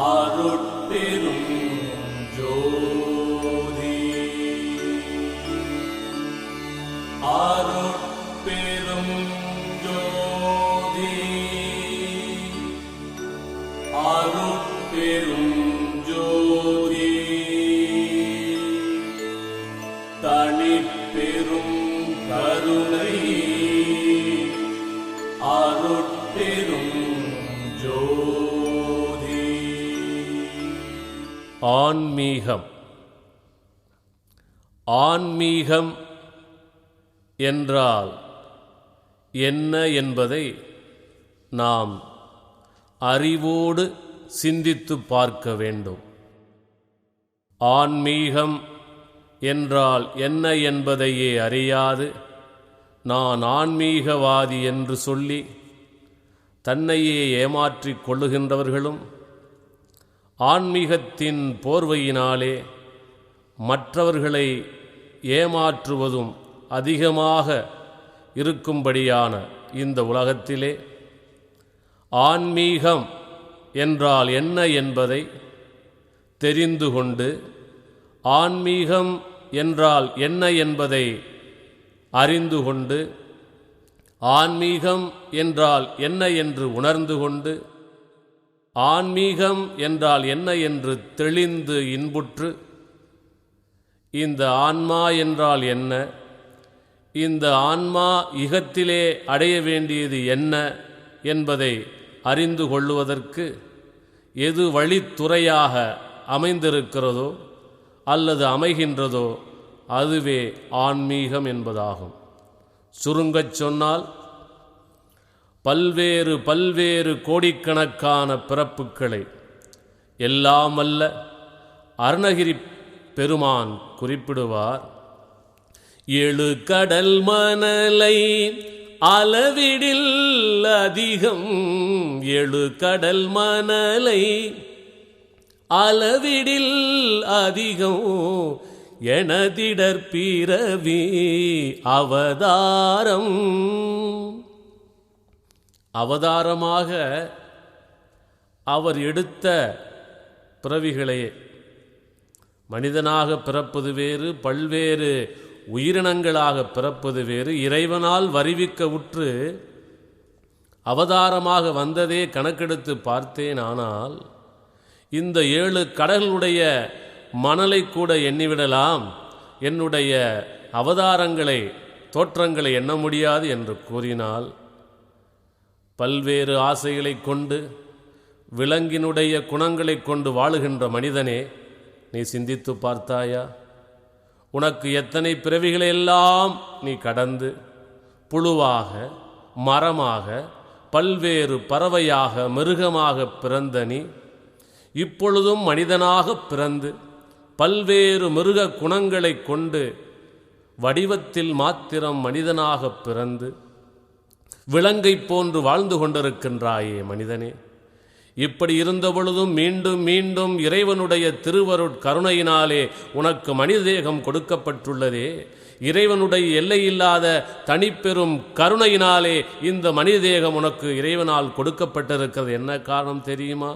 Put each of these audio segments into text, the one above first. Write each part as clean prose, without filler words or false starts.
அருட்பெரும் ஜோதி அருட்பெரும் ஜோதி அருட்பெரும் ஜோதி தனிப்பெரும் கருணை அருட்பெரும் ஜோதி. ஆன்மீகம். ஆன்மீகம் என்றால் என்ன என்பதை நாம் அறிவோடு சிந்தித்து பார்க்க வேண்டும். ஆன்மீகம் என்றால் என்ன என்பதையே அறியாது நான் ஆன்மீகவாதி என்று சொல்லி தன்னையே ஏமாற்றிக் கொள்ளுகின்றவர்களும் ஆன்மீகத்தின் போர்வையினாலே மற்றவர்களை ஏமாற்றுவதும் அதிகமாக இருக்கும்படியான இந்த உலகத்திலே ஆன்மீகம் என்றால் என்ன என்பதை தெரிந்து கொண்டு ஆன்மீகம் என்றால் என்ன என்பதை அறிந்து கொண்டு ஆன்மீகம் என்றால் என்ன என்று உணர்ந்து கொண்டு ஆன்மீகம் என்றால் என்ன என்று தெளிந்து இன்புற்று இந்த ஆன்மா என்றால் என்ன, இந்த ஆன்மா இகத்திலே அடைய வேண்டியது என்ன என்பதை அறிந்து கொள்ளுவதற்கு எது வழித்துறையாக அமைந்திருக்கிறதோ அல்லது அமைகின்றதோ அதுவே ஆன்மீகம் என்பதாகும். சுருங்கச் சொன்னால் பல்வேறு பல்வேறு கோடிக்கணக்கான பிறப்புக்களை எல்லாம் அல்ல அருணகிரி பெருமான் குறிப்பிடுவார். 7 கடல் மணலை அளவிடில் அதிகம், 7 கடல் மணலை அளவிடில் அதிகம் எனதிடர் பிறவி அவதாரம். அவதாரமாக அவர் எடுத்த பிறவிகளே, மனிதனாக பிறப்பது வேறு, பல்வேறு உயிரினங்களாக பிறப்பது வேறு. இறைவனால் வருவிக்க உற்று அவதாரமாக வந்ததே கணக்கெடுத்து பார்த்தேன். ஆனால் இந்த 7 கடல்களுடைய மணலை கூட எண்ணிவிடலாம், என்னுடைய அவதாரங்களை தோற்றங்களை எண்ண முடியாது என்று கூறினால், பல்வேறு ஆசைகளை கொண்டு விலங்கினுடைய குணங்களை கொண்டு வாழுகின்ற மனிதனே, நீ சிந்தித்து பார்த்தாயா? உனக்கு எத்தனை பிறவிகளெல்லாம் நீ கடந்து புழுவாக மரமாக பல்வேறு பறவையாக மிருகமாக பிறந்த நீ இப்பொழுதும் மனிதனாக பிறந்து பல்வேறு மிருக குணங்களை கொண்டு வடிவத்தில் மாத்திரம் மனிதனாக பிறந்து விலங்கை போன்று வாழ்ந்து கொண்டிருக்கின்றாயே மனிதனே. இப்படி இருந்த பொழுதும் மீண்டும் மீண்டும் இறைவனுடைய திருவருட் கருணையினாலே உனக்கு மனித தேகம் கொடுக்கப்பட்டுள்ளதே. இறைவனுடைய எல்லையில்லாத தனிப்பெரும் கருணையினாலே இந்த மனித தேகம் உனக்கு இறைவனால் கொடுக்கப்பட்டிருக்கிறது. என்ன காரணம் தெரியுமா?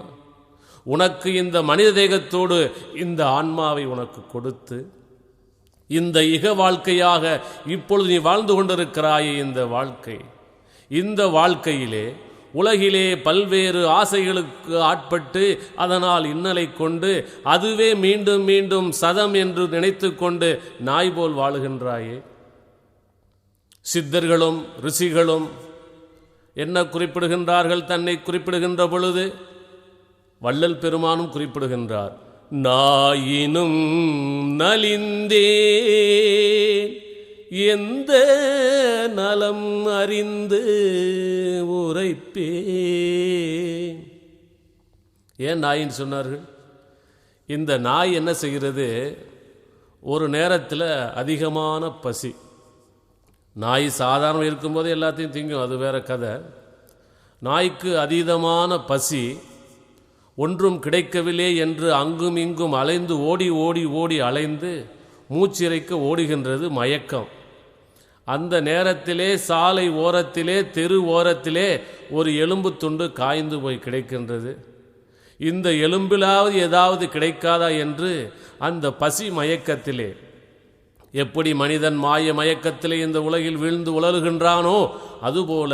உனக்கு இந்த மனித தேகத்தோடு இந்த ஆன்மாவை உனக்கு கொடுத்து இந்த இக வாழ்க்கையாக இப்பொழுது நீ வாழ்ந்து கொண்டிருக்கிறாயே இந்த வாழ்க்கையிலே உலகிலே பல்வேறு ஆசைகளுக்கு ஆட்பட்டு அதனால் இன்னலை கொண்டு அதுவே மீண்டும் மீண்டும் சதம் என்று நினைத்து கொண்டு நாய் போல் வாழுகின்றாயே. சித்தர்களும் ரிஷிகளும் என்ன குறிப்பிடுகின்றார்கள்? தன்னை குறிப்பிடுகின்ற பொழுது வள்ளல் பெருமானும் குறிப்பிடுகின்றார். நாயினும் நலிந்தே எந்த நலம் அறிந்து உரைப்பே. ஏன் நாயின்னு சொன்னார்கள்? இந்த நாய் என்ன செய்கிறது? ஒரு நேரத்தில் அதிகமான பசி. நாய் சாதாரணம் இருக்கும்போது எல்லாத்தையும் திங்கும், அது வேற கதை. நாய்க்கு அதீதமான பசி, ஒன்றும் கிடைக்கவில்லை என்று அங்கும் இங்கும் அலைந்து ஓடி ஓடி ஓடி அலைந்து மூச்சிறைக்க ஓடுகின்றது மயக்கம். அந்த நேரத்திலே சாலை ஓரத்திலே தெரு ஓரத்திலே ஒரு எலும்பு துண்டு காய்ந்து போய் கிடைக்கின்றது. இந்த எலும்பிலாவது ஏதாவது கிடைக்காதா என்று அந்த பசி மயக்கத்திலே, எப்படி மனிதன் மாய மயக்கத்திலே இந்த உலகில் வீழ்ந்து உலறுகின்றானோ அதுபோல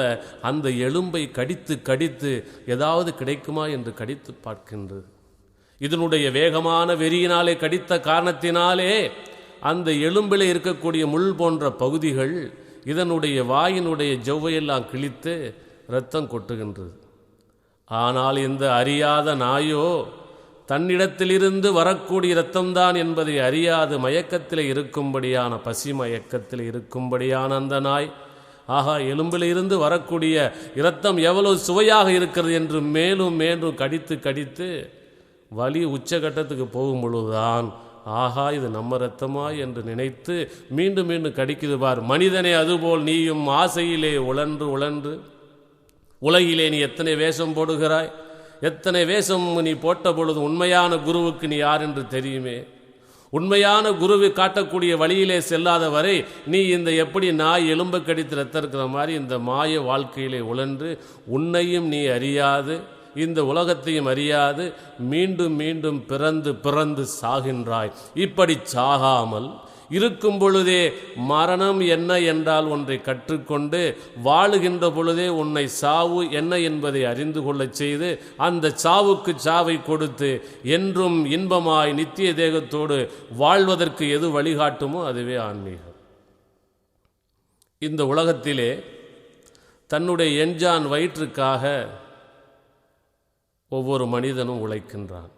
அந்த எலும்பை கடித்து கடித்து ஏதாவது கிடைக்குமா என்று கடித்து பார்க்கின்றது. இதனுடைய வேகமான வெறியினாலே கடித்த காரணத்தினாலே அந்த எலும்பிலே இருக்கக்கூடிய முள் போன்ற பகுதிகள் இதனுடைய வாயினுடைய ஜவ்வையெல்லாம் கிழித்து இரத்தம் கொட்டுகின்றது. ஆனால் இந்த அறியாத நாயோ தன்னிடத்திலிருந்து வரக்கூடிய இரத்தம்தான் என்பதை அறியாது மயக்கத்தில் இருக்கும்படியான, பசி மயக்கத்தில் இருக்கும்படியான அந்த நாய், ஆகா, எலும்பிலிருந்து வரக்கூடிய இரத்தம் எவ்வளவு சுவையாக இருக்கிறது என்று மேலும் மேலும் கடித்து கடித்து வலி உச்சகட்டத்துக்கு போகும் பொழுதுதான், ஆகா, இது நம்ம இரத்தமா என்று நினைத்து மீண்டும் மீண்டும் கடிக்குது பார். மனிதனே, அதுபோல் நீயும் ஆசையிலே உழன்று உழன்று உலகிலே நீ எத்தனை வேஷம் போடுகிறாய், எத்தனை வேஷம் நீ போட்ட பொழுது உண்மையான குருவுக்கு நீ யார் என்று தெரியுமே. உண்மையான குருவை காட்டக்கூடிய வழியிலே செல்லாத வரை நீ இந்த எப்படி நாய் எலும்பு கடித்து ரத்தம் இருக்கிற மாதிரி இந்த மாய வாழ்க்கையிலே உழன்று உன்னையும் நீ அறியாது இந்த உலகத்தையும் அறியாது மீண்டும் மீண்டும் பிறந்து பிறந்து சாகின்றாய். இப்படி சாகாமல் இருக்கும் பொழுதே மரணம் என்ன என்றால் ஒன்றை கற்றுக்கொண்டு வாழுகின்ற பொழுதே உன்னை சாவு என்ன என்பதை அறிந்து கொள்ளச் செய்து அந்த சாவுக்கு சாவை கொடுத்து என்றும் இன்பமாய் நித்திய தேகத்தோடு வாழ்வதற்கு எது வழிகாட்டுமோ அதுவே ஆன்மீகம். இந்த உலகத்திலே தன்னுடைய எஞ்சான் வயிற்றுக்காக ஒவ்வொரு மனிதனும் உழைக்கின்றான்.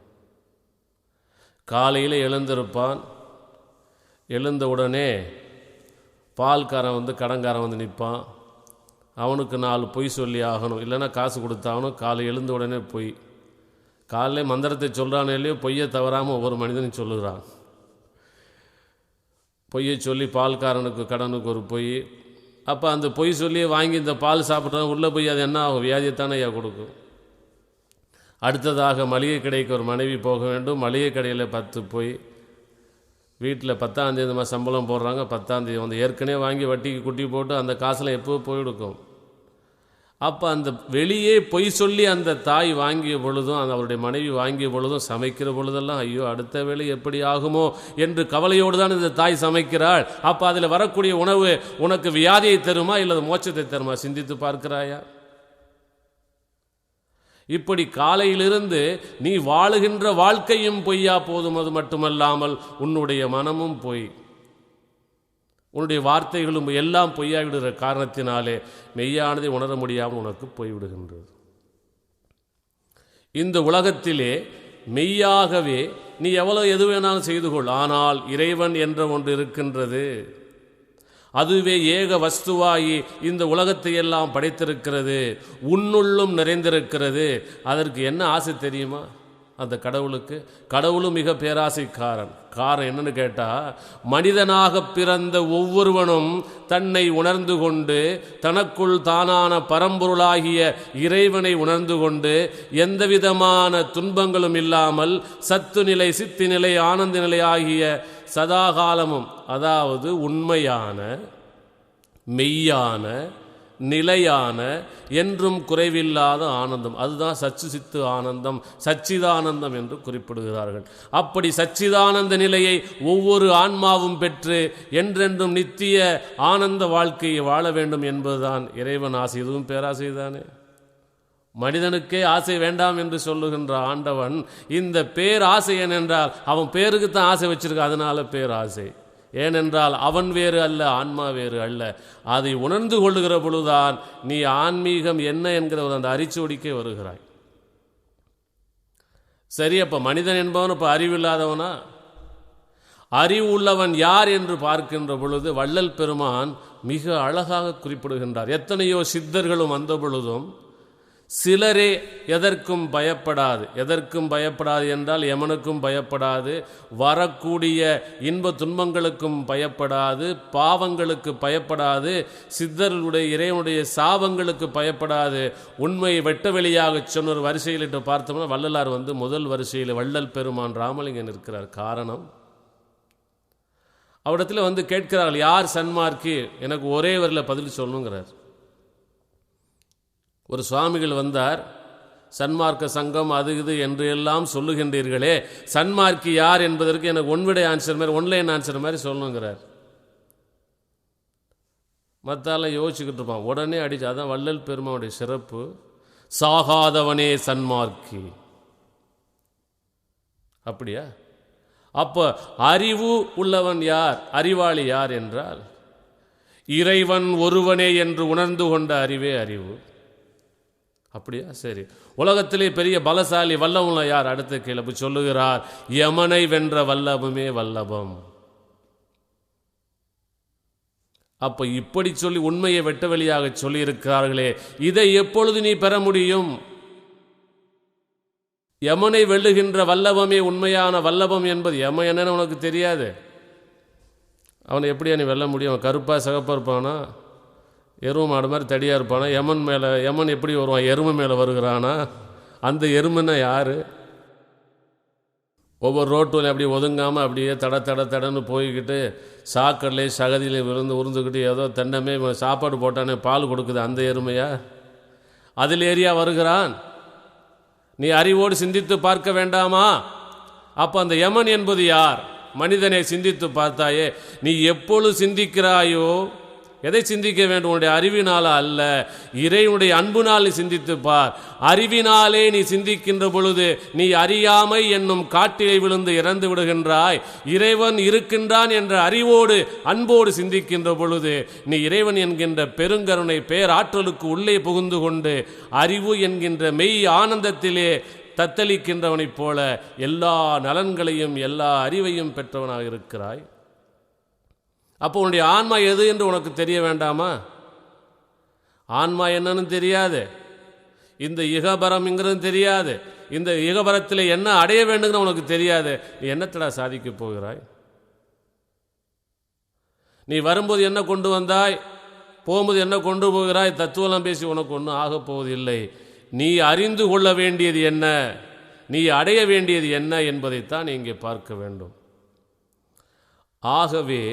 காலையில் எழுந்திருப்பான், எழுந்தவுடனே பால்காரன் வந்து கடன்காரன் வந்து நிற்பான், அவனுக்கு 4 பொய் சொல்லி ஆகணும், இல்லைன்னா காசு கொடுத்தாகணும். காலை எழுந்த உடனே பொய், காலையில் மந்திரத்தை சொல்கிறானோ இல்லையோ பொய்யை தவறாமல் ஒவ்வொரு மனிதனும் சொல்லுகிறான். பொய்யை சொல்லி பால்காரனுக்கு கடனுக்கு ஒரு பொய், அப்போ அந்த பொய் சொல்லி வாங்கி இந்த பால் சாப்பிட்றான், உள்ளே போய் அது என்ன ஆகும், வியாதியத்தானே ஐயா கொடுக்கும். அடுத்ததாக மளிகை கடைக்கு ஒரு மனைவி போக வேண்டும், மளிகை கடையில் 10 பொய், வீட்டில் 10ஆம் தேதி சம்பளம் போடுறாங்க, 10ஆம் தேதி வந்து ஏற்கனவே வாங்கி வட்டிக்கு குட்டி போட்டு அந்த காசில் எப்போ போயிடுக்கும். அப்போ அந்த வெளியே பொய் சொல்லி அந்த தாய் வாங்கிய பொழுதும் அவருடைய மனைவி வாங்கிய பொழுதும் சமைக்கிற பொழுதெல்லாம் ஐயோ அடுத்த வேளை எப்படி ஆகுமோ என்று கவலையோடு தான் இந்த தாய் சமைக்கிறாள். அப்போ அதில் வரக்கூடிய உணவு உனக்கு வியாதியை தருமா இல்லை மோட்சத்தை தருமா, சிந்தித்து பார்க்கிறாயா? இப்படி காலையிலிருந்து நீ வாழுகின்ற வாழ்க்கையும் பொய்யா போதும். அது மட்டுமல்லாமல் உன்னுடைய மனமும் பொய், உன்னுடைய வார்த்தைகளும் எல்லாம் பொய்யாகிவிடுகிற காரணத்தினாலே மெய்யானதை உணர முடியாமல் உனக்கு போய்விடுகின்றது. இந்த உலகத்திலே மெய்யாகவே நீ எவ்வளவு எது வேணாலும் செய்து கொள், ஆனால் இறைவன் என்ற ஒன்று இருக்கின்றது. அதுவே ஏக வஸ்துவாகி இந்த உலகத்தை எல்லாம் படைத்திருக்கிறது, உன்னுள்ளும் நிறைந்திருக்கிறது. அதற்கு என்ன ஆசை தெரியுமா? அந்த கடவுளும் மிக பேராசைக்காரன். காரணம் என்னன்னு கேட்டால், மனிதனாக பிறந்த ஒவ்வொருவனும் தன்னை உணர்ந்து கொண்டு தனக்குள் தானான பரம்பொருளாகிய இறைவனை உணர்ந்து கொண்டு எந்த விதமான துன்பங்களும் இல்லாமல் சத்து நிலை, சித்தி நிலை, ஆனந்த நிலை ஆகிய சதாகாலமும், அதாவது உண்மையான, மெய்யான, நிலையான, என்றும் குறைவில்லாத ஆனந்தம், அதுதான் சச்சு சித்து ஆனந்தம், சச்சிதானந்தம் என்று குறிப்பிடுகிறார்கள். அப்படி சச்சிதானந்த நிலையை ஒவ்வொரு ஆன்மாவும் பெற்று என்றென்றும் நித்திய ஆனந்த வாழ்க்கையை வாழ வேண்டும் என்பதுதான் இறைவன் ஆசை. இதுவும் பேராசைதானே. மனிதனுக்கே ஆசை வேண்டாம் என்று சொல்லுகின்ற ஆண்டவன் இந்த பேராசை ஏனென்றால் அவன் பேருக்கு தான் ஆசை வச்சிருக்க, அதனால பேராசை. ஏனென்றால் அவன் வேறு அல்ல, ஆன்மா வேறு அல்ல. அதை உணர்ந்து கொள்ளுகிற பொழுதுதான் நீ ஆன்மீகம் என்ன என்கிற அந்த அரிச்சோடிக்கே வருகிறாய். சரி, அப்போ மனிதன் என்பவன் இப்போ அறிவில்லாதவனா? அறிவு உள்ளவன் யார் என்று பார்க்கின்ற பொழுது வள்ளல் பெருமான் மிக அழகாக குறிப்பிடுகின்றார். எத்தனையோ சித்தர்களும் வந்த பொழுதும் சிலரே எதற்கும் பயப்படாது என்றால் எமனுக்கும் பயப்படாது, வரக்கூடிய இன்ப துன்பங்களுக்கும் பயப்படாது, பாவங்களுக்கு பயப்படாது, சித்தர்களுடைய இறைவனுடைய சாபங்களுக்கு பயப்படாது, உண்மையை வெட்ட வெளியாக சொன்ன ஒரு வரிசையில் இட்டு பார்த்தோம்னா வள்ளலார் வந்து முதல் வரிசையில் வள்ளல் பெருமான் ராமலிங்கன் இருக்கிறார். காரணம், அவரிடத்தில் வந்து கேட்கிறார்கள், யார் சன்மார்க்கி, எனக்கு ஒரே வரியில் பதில் சொல்லணுங்கிறார். ஒரு சுவாமிகள் வந்தார், சன்மார்க்க சங்கம் அது இது என்று எல்லாம் சொல்லுகின்றீர்களே, சன்மார்க்கி யார் என்பதற்கு எனக்கு ஒன்விடை ஆன்சர் மாதிரி, ஒன்லைன் ஆன்சர் மாதிரி சொல்லணுங்கிறார். மற்றாலாம் யோசிச்சுக்கிட்டு இருப்பான், உடனே அடிச்சு. அதான் வள்ளல் பெருமானுடைய சிறப்பு, சாகாதவனே சன்மார்க்கி. அப்படியா? அப்போ அறிவு உள்ளவன் யார், அறிவாளி யார் என்றால் இறைவன் ஒருவனே என்று உணர்ந்து கொண்ட அறிவே அறிவு. அப்படியா? சரி. உலகத்திலே பெரிய பலசாலி வல்லவன் யார்? அடுத்த கேள்வி சொல்லுகிறார், யமனை வென்ற வல்லபமே வல்லபம். அப்போ இப்படி சொல்லி உண்மையை வெட்ட வெளியாக சொல்லியிருக்கிறார்களே, இதை எப்பொழுது நீ பெற முடியும்? யமனை வெல்லுகின்ற வல்லபமே உண்மையான வல்லபம் என்பது யமன் என்னன்னு உனக்கு தெரியாது. அவனை எப்படியா நீ வெல்ல முடியும்? அவன் கருப்பாக சிகப்பாக இருப்பானா, எருமை மாடு மாதிரி தடியாக இருப்பானா? யமன் எப்படி வருவான்? எருமை மேலே வருகிறானா? அந்த எருமைன்னா யார்? ஒவ்வொரு ரோட்டில் அப்படி ஒதுங்காமல் அப்படியே தடன்னு போய்கிட்டு சாக்கடலே சகதியிலே உருந்துக்கிட்டு ஏதோ தென்னமே சாப்பாடு போட்டானே பால் கொடுக்குது, அந்த எருமையா? அதில் ஏரியா வருகிறான். நீ அறிவோடு சிந்தித்து பார்க்க வேண்டாமா? அப்போ அந்த யமன் என்பது யார்? மனிதனை சிந்தித்து பார்த்தாயே, நீ எப்பொழுது சிந்திக்கிறாயோ, எதை சிந்திக்க வேண்டும்? உன்னுடைய அறிவினால அல்ல, இறைவனுடைய அன்புனால் நீ சிந்தித்து பார். அறிவினாலே நீ சிந்திக்கின்ற பொழுது நீ அறியாமை என்னும் காட்டிலே விழுந்து இறந்து விடுகின்றாய். இறைவன் இருக்கின்றான் என்ற அறிவோடு அன்போடு சிந்திக்கின்ற பொழுது நீ இறைவன் என்கின்ற பெருங்கருணை பேராற்றலுக்கு உள்ளே புகுந்து கொண்டு அறிவு என்கின்ற மெய் ஆனந்தத்திலே தத்தளிக்கின்றவனைப் போல எல்லா நலன்களையும் எல்லா அறிவையும் பெற்றவனாக இருக்கிறாய். அப்போ உன்னுடைய ஆன்மா எது என்று உனக்கு தெரிய வேண்டாமா? ஆன்மா என்னன்னு தெரியாது, இந்த இகபரம்ங்கிறது தெரியாது, இந்த இகபரத்தில் என்ன அடைய வேண்டும்னு உனக்கு தெரியாது. நீ என்னத்தடா சாதிக்க போகிறாய்? நீ வரும்போது என்ன கொண்டு வந்தாய், போகும்போது என்ன கொண்டு போகிறாய்? தத்துவம் பேசி உனக்கு ஒன்றும் ஆகப் போவதில்லை. நீ அறிந்து கொள்ள வேண்டியது என்ன, நீ அடைய வேண்டியது என்ன என்பதைத்தான் நீ இங்கே பார்க்க வேண்டும். ஆகவே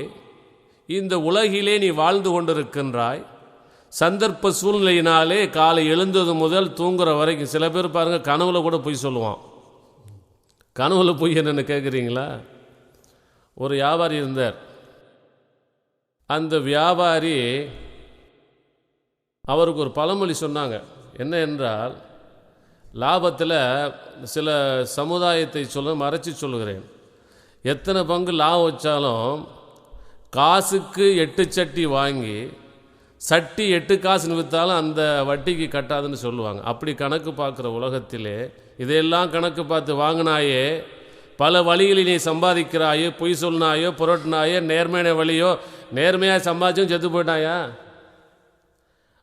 இந்த உலகிலே நீ வாழ்ந்து கொண்டிருக்கின்றாய். சந்தர்ப்ப சூழ்நிலையினாலே காலை எழுந்தது முதல் தூங்குற வரைக்கும், சில பேர் பாருங்கள் கனவுல கூட பொய் சொல்லுவான். கனவுல பொய் என்னென்னு கேட்குறீங்களா? ஒரு வியாபாரி இருந்தார். அந்த வியாபாரி அவருக்கு ஒரு பழமொழி சொன்னாங்க. என்ன என்றால், லாபத்தில் சில சமுதாயத்தை மறைச்சி சொல்லுகிறேன். எத்தனை பங்கு லாபம் வச்சாலும் காசுக்கு 8 சட்டி வாங்கி சட்டி 8 காசுன்னு விற்றாலும் அந்த வட்டிக்கு கட்டாதுன்னு சொல்லுவாங்க. அப்படி கணக்கு பார்க்குற உலகத்திலே இதையெல்லாம் கணக்கு பார்த்து வாங்கினாயே, பல வழிகளில் நீ சம்பாதிக்கிறாயோ, பொய் சொன்னாயோ, புரட்டினாயோ, நேர்மையான வழியோ, நேர்மையாக சம்பாதிச்சும் செத்து போயிட்டாயா?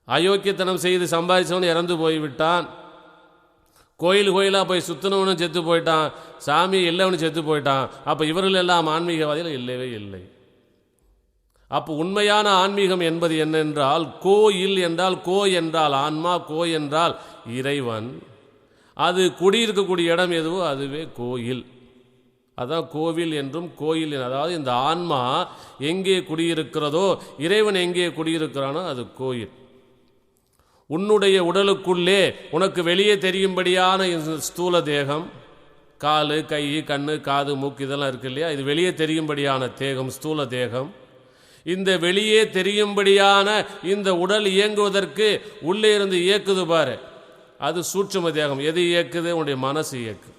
அயோக்கியத்தனம் செய்து சம்பாதிச்சவனு இறந்து போய்விட்டான். கோயிலாக போய் சுற்றினவனும் செத்து போயிட்டான். சாமி இல்லைவனு செத்து போயிட்டான். அப்போ இவர்கள் எல்லாம் ஆன்மீகவாதிகள் இல்லவே இல்லை. அப்போ உண்மையான ஆன்மீகம் என்பது என்னென்றால், கோயில் என்றால், கோ என்றால் ஆன்மா, கோ என்றால் இறைவன். அது குடியிருக்கக்கூடிய இடம் எதுவோ அதுவே கோயில். அதான் கோவில் என்றும் கோயில். அதாவது இந்த ஆன்மா எங்கே குடியிருக்கிறதோ, இறைவன் எங்கே குடியிருக்கிறானோ அது கோயில். உன்னுடைய உடலுக்குள்ளே உனக்கு வெளியே தெரியும்படியான ஸ்தூல தேகம், காலு, கை, கண்ணு, காது, மூக்கு இதெல்லாம் இருக்கு இல்லையா? இது வெளியே தெரியும்படியான தேகம், ஸ்தூல தேகம். இந்த வெளியே தெரியும்படியான இந்த உடல் இயங்குவதற்கு உள்ளே இருந்து இயக்குது பாரு, அது சூட்சும தேகம். எது இயக்குது? உன்னுடைய மனசு இயக்கு.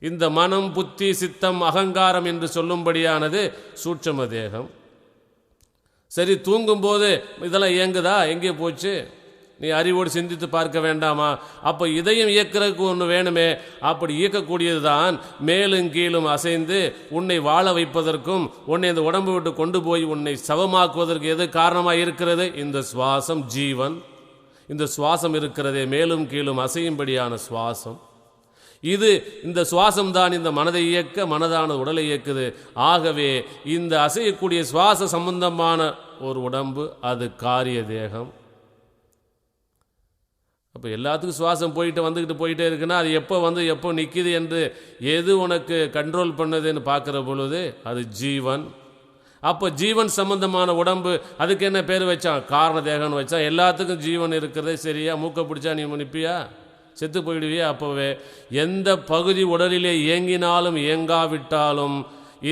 இந்த மனம், புத்தி, சித்தம், அகங்காரம் என்று சொல்லும்படியானது சூட்சும தேகம். சரி, தூங்கும்போது இதெல்லாம் இயங்குதா? எங்கே போச்சு? நீ அறிவோடு சிந்தித்து பார்க்க வேண்டாமா? அப்போ இதையும் இயக்கிறதுக்கு ஒன்று வேணுமே. அப்படி இயக்கக்கூடியது தான் மேலும் கீழும் அசைந்து உன்னை வாழ வைப்பதற்கும் உன்னை இந்த உடம்பு விட்டு கொண்டு போய் உன்னை சவமாக்குவதற்கு எது காரணமாக இருக்கிறது? இந்த சுவாசம், ஜீவன். இந்த சுவாசம் இருக்கிறதே, மேலும் கீழும் அசையும்படியான சுவாசம். இந்த சுவாசம் தான் இந்த மனதை இயக்க, மனதான உடலை இயக்குது. ஆகவே இந்த அசையக்கூடிய சுவாச சம்பந்தமான ஒரு உடம்பு அது காரிய தேகம். அப்போ எல்லாத்துக்கும் சுவாசம் வந்துக்கிட்டு போயிட்டே இருக்குன்னா அது எப்போ நிற்கிது என்று எது உனக்கு கண்ட்ரோல் பண்ணுதுன்னு பார்க்குற பொழுது அது ஜீவன். அப்போ ஜீவன் சம்பந்தமான உடம்பு, அதுக்கு என்ன பேர் வச்சான்? காரண தேகம்னு வச்சான். எல்லாத்துக்கும் ஜீவன் இருக்கிறதே சரியா? மூக்க பிடிச்சா நீ நிற்பியா? செத்து போயிடுவியே அப்போவே. எந்த பகுதி உடலிலே இயங்கினாலும் இயங்காவிட்டாலும்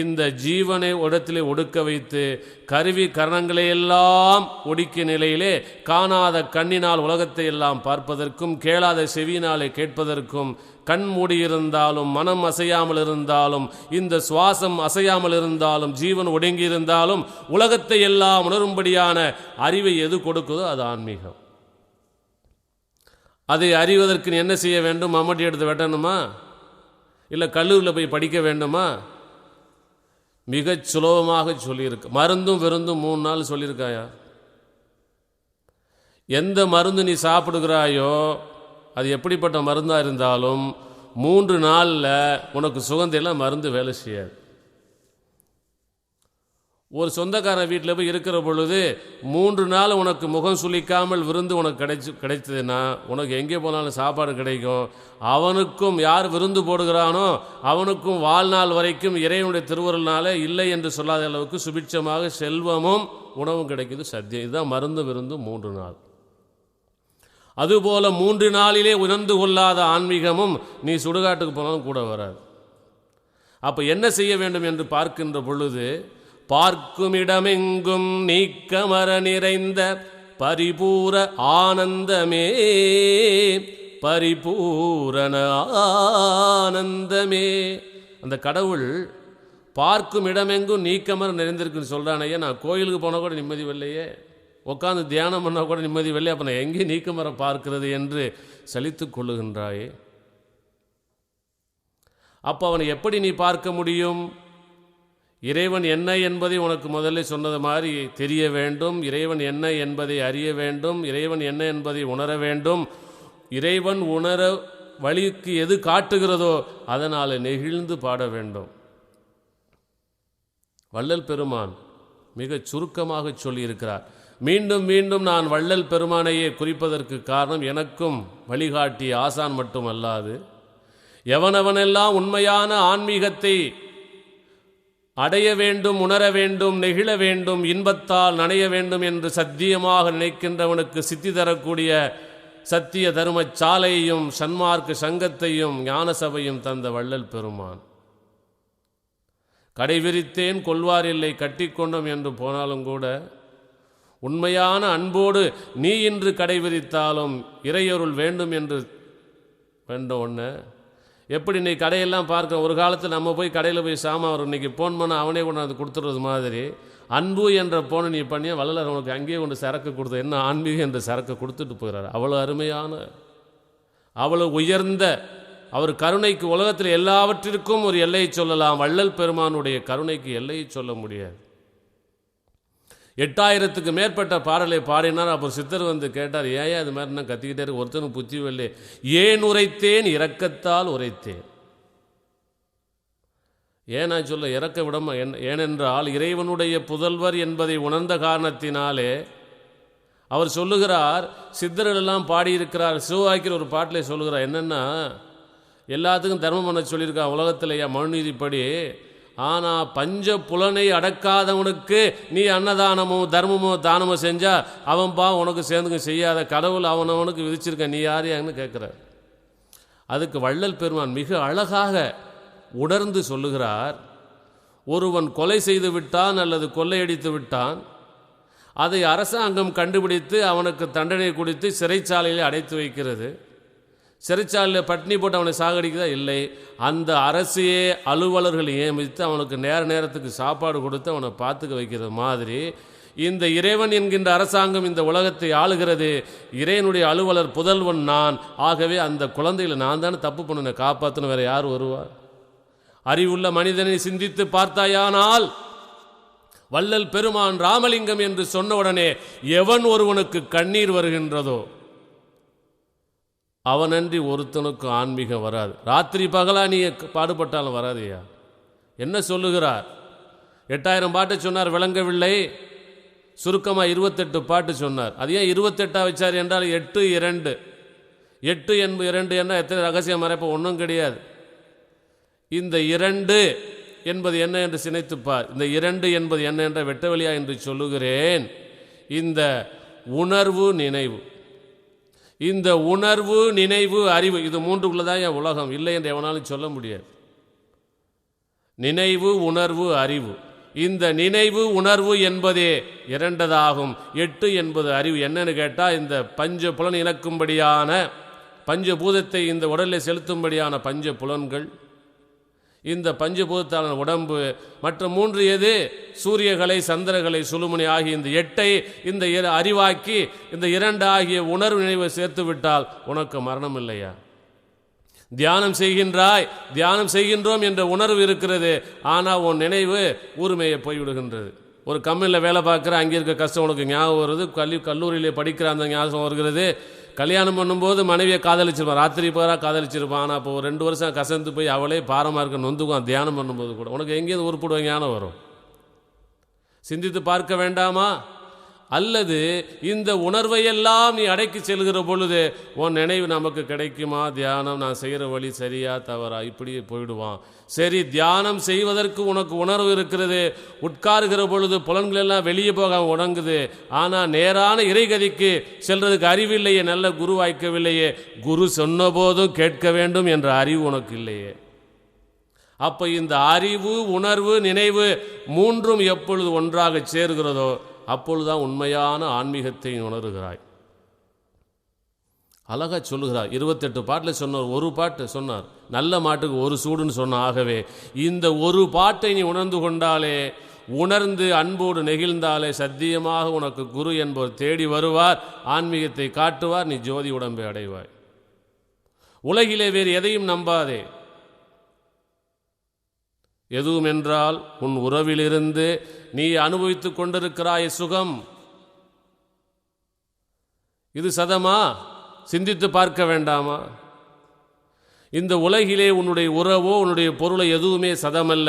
இந்த ஜீவனை இடத்திலே ஒடுக்க வைத்து கருவி கரணங்களையெல்லாம் ஒடுக்கிய நிலையிலே காணாத கண்ணினால் உலகத்தை எல்லாம் பார்ப்பதற்கும் கேளாத செவியினாலே கேட்பதற்கும் கண் மூடியிருந்தாலும் மனம் அசையாமல் இருந்தாலும் இந்த சுவாசம் அசையாமல் இருந்தாலும் ஜீவன் ஒடுங்கி இருந்தாலும் உலகத்தை எல்லாம் உணரும்படியான அறிவை எது கொடுக்குதோ அது ஆன்மீகம். அதை அறிவதற்கு நீ என்ன செய்ய வேண்டும்? மம்மட்டி எடுத்து வெட்டணுமா? இல்லை கல்லூரியில் போய் படிக்க வேண்டுமா? மிகச் சுலபமாக சொல்லியிருக்கு. மருந்தும் விருந்தும் 3 நாள் சொல்லியிருக்காயா? எந்த மருந்து நீ சாப்பிடுகிறாயோ அது எப்படிப்பட்ட மருந்தாக இருந்தாலும் 3 நாளில் உனக்கு சுகந்தையெல்லாம் மருந்து வேலை செய்யாது. ஒரு சொந்தக்காரன் வீட்டில் போய் இருக்கிற பொழுது 3 நாள் உனக்கு முகம் சுளிக்காமல் விருந்து உனக்கு கிடைத்ததுன்னா உனக்கு எங்கே போனாலும் சாப்பாடு கிடைக்கும். அவனுக்கும் யார் விருந்து போடுகிறானோ அவனுக்கும் வாழ்நாள் வரைக்கும் இறைவனுடைய திருவருள்னால இல்லை என்று சொல்லாத அளவுக்கு சுபிட்சமாக செல்வமும் உணவும் கிடைக்குது. சத்தியம். இதுதான் மருந்து விருந்து 3 நாள். அதுபோல 3 நாளிலே உணர்ந்து கொள்ளாத ஆன்மீகமும் நீ சுடுகாட்டுக்கு போனாலும் கூட வராது. அப்போ என்ன செய்ய வேண்டும் என்று பார்க்கின்ற பொழுது பார்க்குமிடமெங்கும் நீக்கமர நிறைந்த பரிபூர ஆனந்தமே, பரிபூரண ஆனந்தமே. அந்த கடவுள் பார்க்கும் இடமெங்கும் நீக்கமர நிறைந்திருக்குன்னு சொல்கிறானையே. நான் கோயிலுக்கு போனால் கூட நிம்மதி வரலையே, உட்காந்து தியானம் பண்ணால் கூட நிம்மதி வரலையே, அப்போ நான் எங்கே நீக்கமர பார்க்கிறது என்று சலித்து கொள்ளுகின்றாயே. அப்போ அவனை எப்படி நீ பார்க்க முடியும்? இறைவன் என்ன என்பதை உனக்கு முதல்ல சொன்னது மாதிரி தெரிய வேண்டும். இறைவன் என்ன என்பதை அறிய வேண்டும். இறைவன் என்ன என்பதை உணர வேண்டும். இறைவன் உணர வழிக்கு எது காட்டுகிறதோ அதனால் நெகிழ்ந்து பாட வேண்டும். வள்ளல் பெருமான் மிக சுருக்கமாக சொல்லியிருக்கிறார். மீண்டும் மீண்டும் நான் வள்ளல் பெருமானையே குறிப்பதற்கு காரணம் எனக்கும் வழிகாட்டி ஆசான் மட்டும் அல்லாது எவனவனெல்லாம் உண்மையான ஆன்மீகத்தை அடைய வேண்டும், உணர வேண்டும், நெகிழ வேண்டும், இன்பத்தால் நனைய வேண்டும் என்று சத்தியமாக நினைக்கின்றவனுக்கு சித்தி தரக்கூடிய சத்திய தர்ம சாலையையும் சன்மார்க்க சங்கத்தையும் ஞான சபையும் தந்த வள்ளல் பெருமான். கடைவிரித்தேன் கொள்வார் இல்லை கட்டிக்கொண்டோம் என்று போனாலும் கூட உண்மையான அன்போடு நீ இன்று கடைவிரித்தாலும் இறையொருள் வேண்டும் என்று வேண்டும். ஒன்று எப்படி நீ கடையெல்லாம் பார்க்க, ஒரு காலத்தில் நம்ம போய் கடையில் போய் சாமான் வரும், இன்றைக்கி ஃபோன் பண்ணால் அவனே கொண்டு அது கொடுத்துறது மாதிரி அன்பு என்ற போனை நீ பண்ணியா வள்ளலர் உனக்கு அங்கேயே கொண்டு சரக்கு கொடுத்த என்ன ஆன்மீகம் என்ற சரக்கு கொடுத்துட்டு போகிறார். அவ்வளோ அருமையான, அவ்வளோ உயர்ந்த அவர் கருணைக்கு உலகத்தில் எல்லாவற்றிற்கும் ஒரு எல்லையை சொல்லலாம். வள்ளல் பெருமானுடைய கருணைக்கு எல்லையை சொல்ல முடியாது. 8000க்கு மேற்பட்ட பாடலை பாடினார். அப்போ சித்தர் வந்து கேட்டார், ஏன் அது மாதிரி நான் கத்திக்கிட்டே இருக்கு, ஒருத்தனுக்கு புத்தி வரலே. ஏன் உரைத்தேன்? இரக்கத்தால் உரைத்தேன். ஏன்னா சொல்ல இறக்க விடமா? ஏனென்றால் இறைவனுடைய புதல்வர் என்பதை உணர்ந்த காரணத்தினாலே அவர் சொல்லுகிறார். சித்தர்கள் எல்லாம் பாடியிருக்கிறார். சிவவாக்கியர் ஒரு பாட்டிலே சொல்லுகிறார், என்னென்னா எல்லாத்துக்கும் தர்மம் பண்ண சொல்லியிருக்கா உலகத்திலேயே மனுநீதிப்படி. ஆனால் பஞ்ச புலனை அடக்காதவனுக்கு நீ அன்னதானமோ தர்மமோ தானமோ செஞ்சால் அவன்பா உனக்கு சேர்ந்துங்க செய்யாத கடவுள் அவனவனுக்கு விதிச்சிருக்க, நீ யாரையான்னு கேட்குறார். அதுக்கு வள்ளல் பெருமான் மிக அழகாக உணர்ந்து சொல்லுகிறார். ஒருவன் கொலை செய்து விட்டான் அல்லது கொள்ளையடித்து விட்டான், அதை அரசாங்கம் கண்டுபிடித்து அவனுக்கு தண்டனை கொடுத்து சிறைச்சாலையில் அடைத்து வைக்கிறது. சிறைச்சாலையில் பட்டினி போட்டு அவனை சாகடிக்குதா? இல்லை. அந்த அரசையே அலுவலர்கள் நியமித்து அவனுக்கு நேரத்துக்கு சாப்பாடு கொடுத்து அவனை பார்த்துக்க வைக்கிறது மாதிரி இந்த இறைவன் என்கின்ற அரசாங்கம் இந்த உலகத்தை ஆளுகிறது. இறைவனுடைய அலுவலர் புதல்வன் நான். ஆகவே அந்த குழந்தைகளை நான் தானே தப்பு பண்ண காப்பாற்றணும், வேற யார் வருவார்? அறிவுள்ள மனிதனை சிந்தித்து பார்த்தாயானால் வள்ளல் பெருமான் ராமலிங்கம் என்று சொன்ன உடனே எவன் ஒருவனுக்கு கண்ணீர் வருகின்றதோ அவனன்றி ஒருத்தனுக்கு ஆன்மீகம் வராது. ராத்திரி பகலா நீ பாடுபட்டாலும் வராதையா. என்ன சொல்லுகிறார்? 8000 பாட்டு சொன்னார், விளங்கவில்லை. சுருக்கமாக 28 பாட்டு சொன்னார். அது ஏன் 28 வச்சார் என்றால் 8 2 8 என்பது 2 என்றால் எத்தனை ரகசியம் மறைப்ப ஒன்றும் கிடையாது. இந்த 2 என்பது என்ன என்று சினைத்துப்பார். இந்த 2 என்பது என்ன என்ற வெட்டவெளியா என்று சொல்லுகிறேன். இந்த உணர்வு நினைவு இந்த உணர்வு, நினைவு, அறிவு, இது மூன்றுக்குள்ளதான் என் உலகம், இல்லை என்று எவனாலும் சொல்ல முடியாது. நினைவு, உணர்வு, அறிவு. இந்த நினைவு உணர்வு என்பதே இரண்டதாகும். 8 என்பது அறிவு. என்னன்னு கேட்டால், இந்த பஞ்ச புலன் இணக்கும்படியான பஞ்சபூதத்தை இந்த உடலில் செலுத்தும்படியான பஞ்ச புலன்கள், இந்த பஞ்சபூதத்தான உடம்பு, மற்ற 3 எது? சூரியகலை, சந்திரகலை, சுழுமுனை ஆகிய இந்த 8ஐ இந்த அறிவாக்கி இந்த 2 ஆகிய உணர்வு நினைவை சேர்த்து விட்டால் உனக்கு மரணம் இல்லையா? தியானம் செய்கின்றாய், தியானம் செய்கின்றோம் என்ற உணர்வு இருக்கிறது, ஆனால் உன் நினைவு ஊர்மையை போய்விடுகின்றது. ஒரு கம்பெனியில் வேலை பார்க்குற, அங்கே இருக்க கஷ்டம் உனக்கு ஞாபகம் வருது. கல்லூரியிலே படிக்கிற அந்த ஞாபகம் வருகிறது. கல்யாணம் பண்ணும்போது மனைவியை காதலிச்சிருப்பான், ராத்திரி பேராக காதலிச்சிருப்பான். ஆனால் இப்போ 2 வருஷம் கசந்து போய் அவளே பாரமாக இருக்க நொந்துக்குவான். தியானம் பண்ணும்போது கூட உனக்கு எங்கேயும் உருப்படுவ ஞானம் வரும். சிந்தித்து பார்க்க வேண்டாமா? அல்லது இந்த உணர்வையெல்லாம் நீ அடக்கி செல்கிற பொழுது உன் நினைவு நமக்கு கிடைக்குமா? தியானம் நான் செய்கிற வழி சரியா தவறா, இப்படியே போயிடுவான். சரி, தியானம் செய்வதற்கு உனக்கு உணர்வு இருக்கிறது, உட்காருகிற பொழுது புலன்கள் எல்லாம் வெளியே போக உணங்குது. ஆனால் நேரான இறைகதிக்கு செல்றதுக்கு அறிவில்லையே, நல்ல குரு வாய்க்கவில்லையே, குரு சொன்ன போதும் கேட்க வேண்டும் என்ற அறிவு உனக்கு இல்லையே. அப்ப இந்த அறிவு, உணர்வு, நினைவு மூன்றும் எப்பொழுது ஒன்றாக சேர்கிறதோ அப்பொழுதுதான் உண்மையான ஆன்மீகத்தை உணர்கிறாய். அழகா சொல்லுகிறார். 28 பாட்டில் சொன்னார், ஒரு பாட்டு சொன்னார், நல்ல மாட்டுக்கு ஒரு சூடுன்னு சொன்ன. ஆகவே இந்த ஒரு பாட்டை நீ உணர்ந்து கொண்டாலே, உணர்ந்து அன்போடு நெகிழ்ந்தாலே சத்தியமாக உனக்கு குரு என்பவர் தேடி வருவார், ஆன்மீகத்தை காட்டுவார், நீ ஜோதி உடம்பை அடைவாய். உலகிலே வேறு எதையும் நம்பாதே. எதுவும் என்றால் உன் உறவிலிருந்து நீ அனுபவித்துக் கொண்டிருக்கிறாய் சுகம். இது சதமா? சிந்தித்து பார்க்க வேண்டாமா? இந்த உலகிலே உன்னுடைய உறவோ உன்னுடைய பொருளை எதுவுமே சதமல்ல,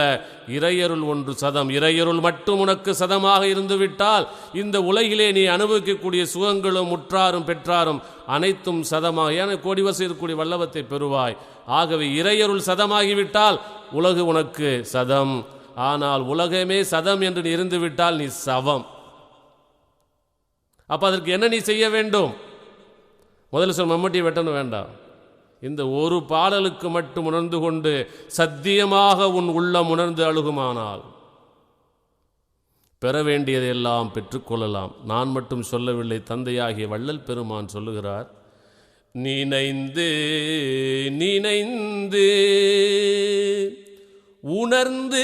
இறையருள் ஒன்று சதம். இறையருள் மட்டும் உனக்கு சதமாக இருந்துவிட்டால் இந்த உலகிலே நீ அனுபவிக்கக்கூடிய சுகங்களும் முற்றாரும் பெற்றாரும் அனைத்தும் சதமாக, ஏன்னா கோடி வருஷம் இருக்கக்கூடிய வல்லவத்தை பெறுவாய். ஆகவே இறையருள் சதமாகிவிட்டால் உலகு உனக்கு சதம். ஆனால் உலகமே சதம் என்று நீ இருந்துவிட்டால் நீ சவம். அப்ப அதற்கு என்ன நீ செய்ய வேண்டும்? முதல்ல சொல், மம்மட்டியை வெட்டணும் வேண்டாம். இந்த ஒரு பாடலுக்கு மட்டும் உணர்ந்து கொண்டு சத்தியமாக உன் உள்ளம் உணர்ந்து அழுகுமானால் பெற வேண்டியதெல்லாம் பெற்றுக்கொள்ளலாம். நான் மட்டும் சொல்லவில்லை, தந்தையாகிய வள்ளல் பெருமான் சொல்லுகிறார். நினைந்து நினைந்து உணர்ந்து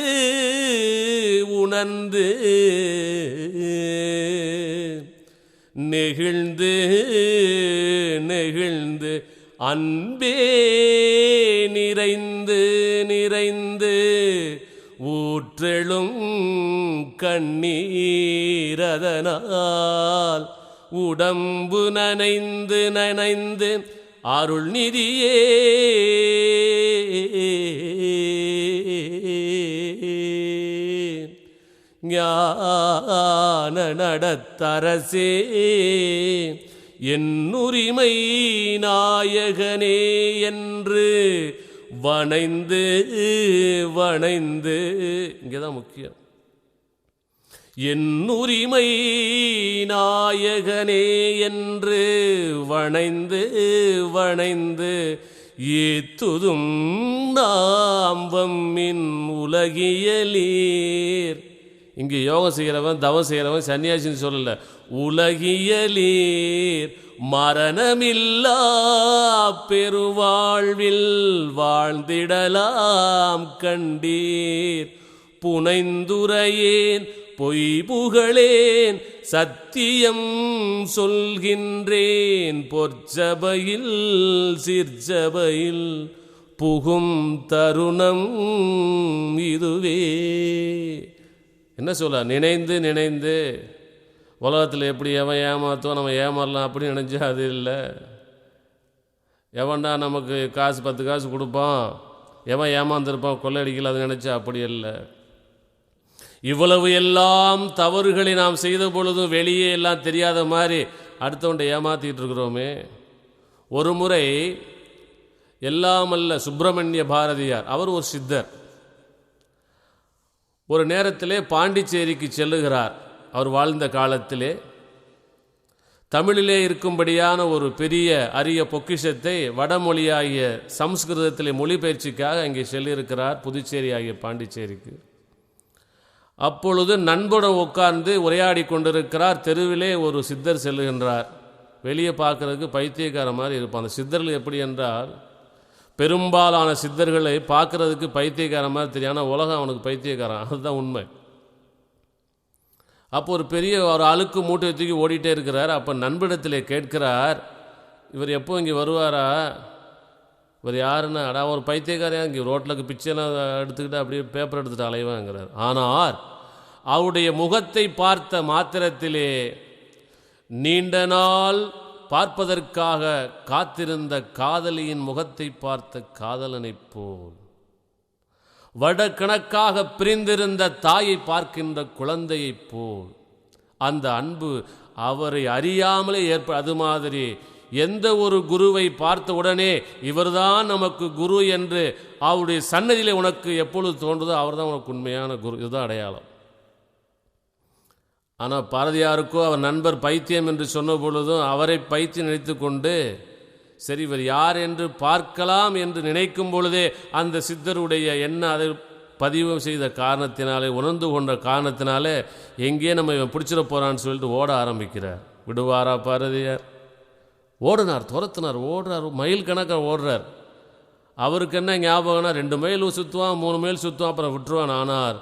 உணர்ந்து நெகிழ்ந்து நெகிழ்ந்து அன்பே நிறைந்து நிறைந்து ஊற்றெழும் கண்ணீரதனால் உடம்பு நனைந்து நனைந்து அருள் நிதியே ஞான நடத்தரசே என்னுரிமை நாயகனே என்று வணைந்து வணைந்து, இங்கேதான் முக்கியம், என்னுரிமை நாயகனே என்று வணைந்து வணைந்து ஏத்துதும் நாம் வம்மின் உலகியலீர். இங்கே யோகம் செய்கிறவன், தவம் செய்கிறவன் சன்னியாசின்னு சொல்லல, உலகியலீர் மரணமில்லா பெருவாழ்வில் வாழ்ந்திடலாம் கண்டீர். புனைந்துரையேன் பொய் புகழேன் சத்தியம் சொல்கின்றேன், பொற்சபையில் சிற்சபையில் புகும் தருணம் இதுவே. என்ன சொல்ல? நினைந்து நினைந்து. உலகத்தில் எப்படி எவன் ஏமாத்துவோம், நம்ம ஏமாறலாம் அப்படின்னு நினச்சா அது இல்லை. எவன்டா நமக்கு காசு 10 காசு கொடுப்பான், எவன் ஏமாந்துருப்பான், கொள்ளையடிக்கல, அது நினச்சா அப்படி இல்லை. இவ்வளவு எல்லாம் தவறுகளை நாம் செய்த பொழுதும் வெளியே எல்லாம் தெரியாத மாதிரி அடுத்தவன்ட்டை ஏமாற்றிட்டு இருக்கிறோமே. ஒரு முறை எல்லாமல்ல சுப்பிரமணிய பாரதியார், அவர் ஒரு சித்தர், ஒரு நேரத்திலே பாண்டிச்சேரிக்கு செல்லுகிறார். அவர் வாழ்ந்த காலத்திலே தமிழிலே இருக்கும்படியான ஒரு பெரிய அரிய பொக்கிஷத்தை வடமொழியாகிய சம்ஸ்கிருதத்திலே மொழிபெயர்ச்சிக்காக அங்கே சொல்லியிருக்கிறார், புதுச்சேரி ஆகிய பாண்டிச்சேரிக்கு. அப்பொழுது நண்புடன் உட்கார்ந்து உரையாடி கொண்டிருக்கிறார். தெருவிலே ஒரு சித்தர் செல்லுகின்றார். வெளியே பார்க்கறதுக்கு பைத்தியக்கார மாதிரி இருப்பான். அந்த சித்தர்கள் எப்படி என்றால், பெரும்பாலான சித்தர்களை பார்க்கறதுக்கு பைத்தியக்கார மாதிரி தெரியும், ஆனால் உலகம் அவனுக்கு பைத்தியக்காரன், அதுதான் உண்மை. அப்போ ஒரு பெரிய ஒரு அழுக்கு மூட்டையை தூக்கி ஓடிட்டே இருக்கிறார். அப்போ நண்பரிடத்திலே கேட்கிறார், இவர் எப்போ இங்கே வருவாரா? இவர் யாருன்னா, அடா ஒரு பைத்தியக்காரையா, இங்கே ரோட்டில் பிச்சைலாம் எடுத்துக்கிட்டு அப்படியே பேப்பர் எடுத்துகிட்டு அலைவாங்கிறார். ஆனால் அவருடைய முகத்தை பார்த்த மாத்திரத்திலே நீண்ட நாள் பார்ப்பதற்காக காத்திருந்த காதலியின் முகத்தை பார்த்த காதலனைப் போல், வருடக்கணக்காக பிரிந்திருந்த தாயை பார்க்கின்ற குழந்தையைப் போல் அந்த அன்பு அவரை அறியாமலே அது மாதிரி எந்த ஒரு குருவை பார்த்த உடனே இவர்தான் நமக்கு குரு என்று அவருடைய சன்னதியிலே உனக்கு எப்பொழுது தோன்றுதோ அவர்தான் உனக்கு உண்மையான குரு. இதுதான் அடையாளம். ஆனால் பாரதியாருக்கோ அவர் நண்பர் பைத்தியம் என்று சொன்ன பொழுதும் அவரை பைத்தியம் நினைத்து கொண்டு சரி இவர் யார் என்று பார்க்கலாம் என்று நினைக்கும் பொழுதே அந்த சித்தருடைய என்ன அதை பதிவு செய்த காரணத்தினாலே, உணர்ந்து கொண்ட காரணத்தினாலே எங்கேயே நம்ம இவன் பிடிச்சிட போகிறான்னு சொல்லிட்டு ஓட ஆரம்பிக்கிறார். விடுவாரா பாரதியார்? ஓடினார், துரத்தினார், ஓடுறார், மைல் கணக்காக ஓடுறார். அவருக்கு என்ன ஞாபகம்னா 2 மைல் சுற்றுவான், 3 மைல் சுற்றுவான், அப்புறம் விட்டுருவான். ஆனார்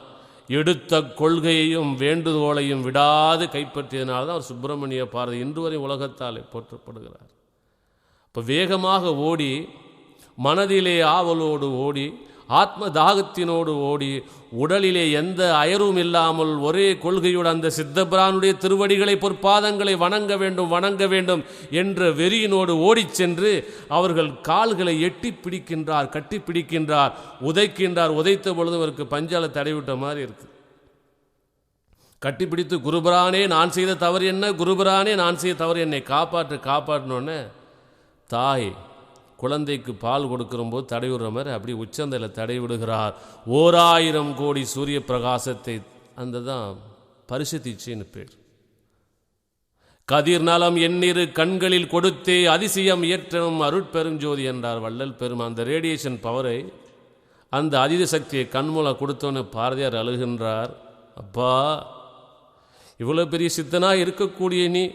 எடுத்த கொள்கையையும் வேண்டுகோளையும் விடாது கைப்பற்றியதனால தான் அவர் சுப்பிரமணிய பாரதி இன்று வரை உலகத்தாலே போற்றப்படுகிறார். இப்போ வேகமாக ஓடி, மனதிலே ஆவலோடு ஓடி, ஆத்ம தாகத்தினோடு ஓடி, உடலிலே எந்த அயரும் இல்லாமல் ஒரே கொள்கையோடு அந்த சித்தபிரானுடைய திருவடிகளை பொற்பாதங்களை வணங்க வேண்டும் வணங்க வேண்டும் என்ற வெறியினோடு ஓடிச் சென்று அவர்கள் கால்களை எட்டி பிடிக்கின்றார், கட்டி பிடிக்கின்றார், உதைக்கின்றார். உதைத்த பொழுது அவருக்கு பஞ்சால தடைவிட்ட மாதிரி இருக்கு. கட்டிப்பிடித்து குருபிரானே நான் செய்த தவறு என்ன, குருபிரானே நான் செய்த தவறு என்னை காப்பாற்றினோன்னே தாய் குழந்தைக்கு பால் கொடுக்கும்போது தடைவிடுற மாதிரி அப்படி உச்சந்தையில் தடைவிடுகிறார். 1000 கோடி சூரிய பிரகாசத்தை, அந்த தான் பரிசுத்திச்சின்னு பேர். கதிர் நலம் எண்ணிரு கண்களில் கொடுத்தே அதிசயம் இயற்றணும் அருட்பெருஞ்சோதி என்றார் வள்ளல் பெருமான். அந்த ரேடியேஷன் பவரை, அந்த அதீத சக்தியை கண்மூலம் கொடுத்தோன்னு பாரதியார் அழுகின்றார். அப்பா, இவ்வளோ பெரிய சித்தனாக இருக்கக்கூடிய நீ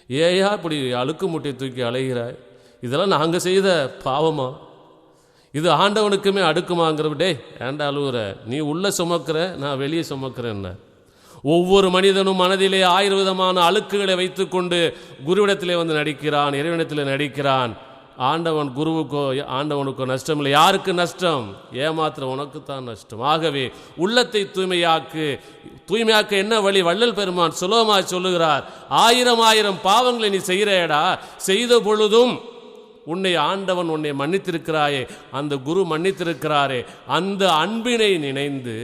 ஏயா இப்படி அழுக்கு முட்டையை தூக்கி அலைகிறாய்? இதெல்லாம் நாங்கள் செய்த பாவமா? இது ஆண்டவனுக்குமே அடுக்குமாங்கிறவிடே ஏண்டா அழுகுற? நீ உள்ளே சுமக்கிற, நான் வெளியே சுமக்கிறேன்ன. ஒவ்வொரு மனிதனும் மனதிலே 1000 விதமான அழுக்குகளை வைத்துக்கொண்டு குருவிடத்திலே வந்து நடிக்கிறான், இறைவனிடத்தில் நடிக்கிறான். ஆண்டவன் குருவுக்கோ ஆண்டவனுக்கோ நஷ்டம் இல்லை. யாருக்கு நஷ்டம்? ஏமாத்திர உனக்குத்தான் நஷ்டம். ஆகவே உள்ளத்தை தூய்மையாக்க என்ன வழி? வள்ளல் பெருமான் சுலபமாக சொல்லுகிறார். 1000 பாவங்களை நீ செய்கிறேடா, செய்த பொழுதும் உன்னை ஆண்டவன் உன்னை மன்னித்திருக்கிறாயே, அந்த குரு மன்னித்திருக்கிறாரே, அந்த அன்பினை நினைந்து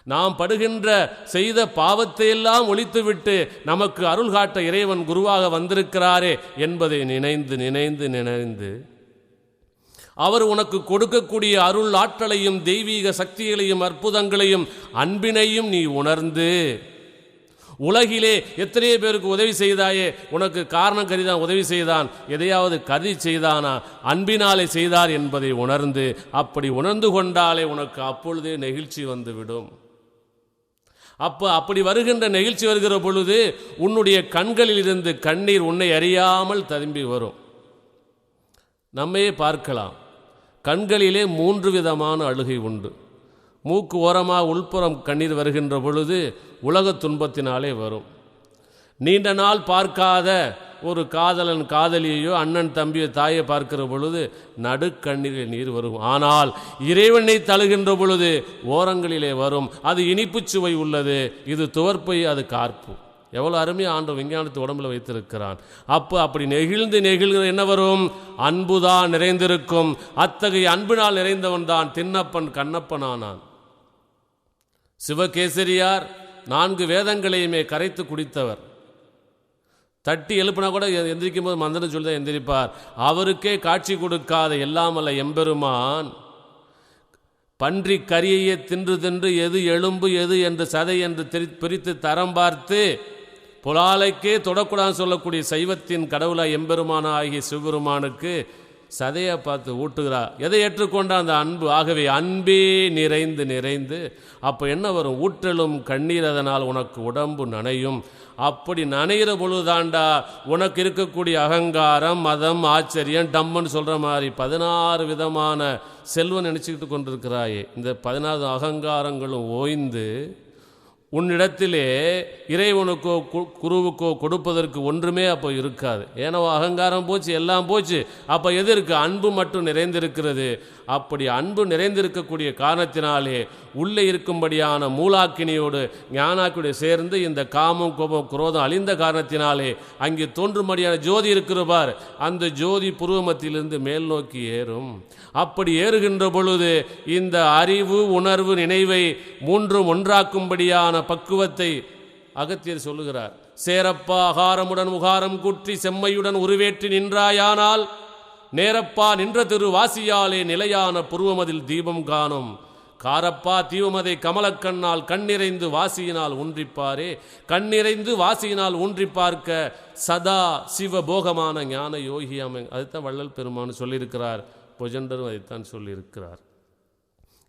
நாம் படுகின்ற செய்த பாவத்தையெல்லாம் ஒழித்துவிட்டு நமக்கு அருள் காட்ட இறைவன் குருவாக வந்திருக்கிறாரே என்பதை நினைந்து நினைந்து நினைந்து அவர் உனக்கு கொடுக்கக்கூடிய அருள் ஆற்றலையும் தெய்வீக சக்திகளையும் அற்புதங்களையும் அன்பினையும் நீ உணர்ந்து, உலகிலே எத்தனையோ பேருக்கு உதவி செய்தாயே, உனக்கு காரணம் கருதிதான் உதவி செய்தான், எதையாவது கருதி செய்தானா? அன்பினாலே செய்தார் என்பதை உணர்ந்து, அப்படி உணர்ந்து கொண்டாலே உனக்கு அப்பொழுதே நெகிழ்ச்சி வந்துவிடும். அப்படி வருகின்ற நெகிழ்ச்சி வருகிற பொழுது உன்னுடைய கண்களில் இருந்து கண்ணீர் உன்னை அறியாமல் ததும்பி வரும். நம்மையே பார்க்கலாம். கண்களிலே 3 விதமான அழுகை உண்டு. மூக்கு ஓரமாக உள்புறம் கண்ணீர் வருகின்ற பொழுது உலக துன்பத்தினாலே வரும். நீண்ட நாள் பார்க்காத ஒரு காதலன் காதலியையோ அண்ணன் தம்பியோ தாயை பார்க்கிற பொழுது நடுக்கண்ணீரில் நீர் வரும். ஆனால் இறைவனை தழுகின்ற பொழுது ஓரங்களிலே வரும். அது இனிப்பு சுவை உள்ளது, இது துவர்ப்பை, அது கார்ப்பு. எவ்வளோ அருமையாக ஆண்டவன் விஞ்ஞானத்தை உடம்புல வைத்திருக்கிறான். அப்படி நெகிழ்ந்து என்ன வரும்? அன்புதான் நிறைந்திருக்கும். அத்தகைய அன்பினால் நிறைந்தவன் தான் திண்ணப்பன் கண்ணப்பனானான். சிவகேசரியார் 4 வேதங்களையுமே கரைத்து குடித்தவர். தட்டி எழுப்பினா கூட எந்திரிக்கும் போது மந்திரம் சொல்லி தான் எந்திரிப்பார். அவருக்கே காட்சி கொடுக்காத எல்லாமல்ல எம்பெருமான் பன்றி கரியையே தின்று எது எலும்பு எது என்று சதை என்று பிரித்து தரம் பார்த்து புலாலைக்கே தொடக்கூடாதுன்னு சொல்லக்கூடிய சைவத்தின் கடவுளாக எம்பெருமான ஆகிய சிவபெருமானுக்கு சதையை பார்த்து ஊட்டுகிறார். எதை ஏற்றுக்கொண்ட அந்த அன்பு. ஆகவே அன்பே நிறைந்து நிறைந்து அப்போ என்ன வரும்? ஊற்றலும் கண்ணீர், அதனால் உனக்கு உடம்பு நனையும். அப்படி நனைகிற பொழுதுதாண்டா உனக்கு இருக்கக்கூடிய அகங்காரம், மதம், ஆச்சரியம், டம்முன்னு சொல்கிற மாதிரி 16 விதமான செல்வம் நினச்சிக்கிட்டு கொண்டிருக்கிறாயே. இந்த 16 அகங்காரங்களும் ஓய்ந்து உன்னிடத்திலே இறைவனுக்கோ குருவுக்கோ கொடுப்பதற்கு ஒன்றுமே அப்போ இருக்காது. ஏன்னா அகங்காரம் போச்சு, எல்லாம் போச்சு. அப்போ எது இருக்குது? அன்பு மட்டும் நிறைந்திருக்கிறது. அப்படி அன்பு நிறைந்திருக்கக்கூடிய காரணத்தினாலே உள்ளே இருக்கும்படியான மூலாக்கினியோடு ஞானாக்கியோடு சேர்ந்து இந்த காமம், கோபம், குரோதம் அழிந்த காரணத்தினாலே அங்கே தோன்றும்படியான ஜோதி இருக்கிறபார். அந்த ஜோதி புருவமத்திலிருந்து மேல் நோக்கி ஏறும். அப்படி ஏறுகின்ற பொழுது இந்த அறிவு, உணர்வு, நினைவை மூன்றும் ஒன்றாக்கும்படியான பக்குவத்தை அகத்தியர் சொல்லுகிறார். சேரப்பா அகாரமுடன் உகாரம் கூற்றி செம்மையுடன் உருவேற்றி நின்றாயானால் நேரப்பா நின்ற திரு வாசியாலே நிலையான புருவமதில் தீபம் காணும். காரப்பா தீபமதை கமலக்கண்ணால் கண்ணிறைந்து வாசியினால் ஊன்றிப்பாரே. கண்ணிறைந்து வாசியினால் ஊன்றி பார்க்க சதா சிவ போகமான ஞான யோகியாமை. அதைத்தான் வள்ளல் பெருமான் சொல்லியிருக்கிறார். பொஜண்டரும் அதைத்தான் சொல்லியிருக்கிறார்.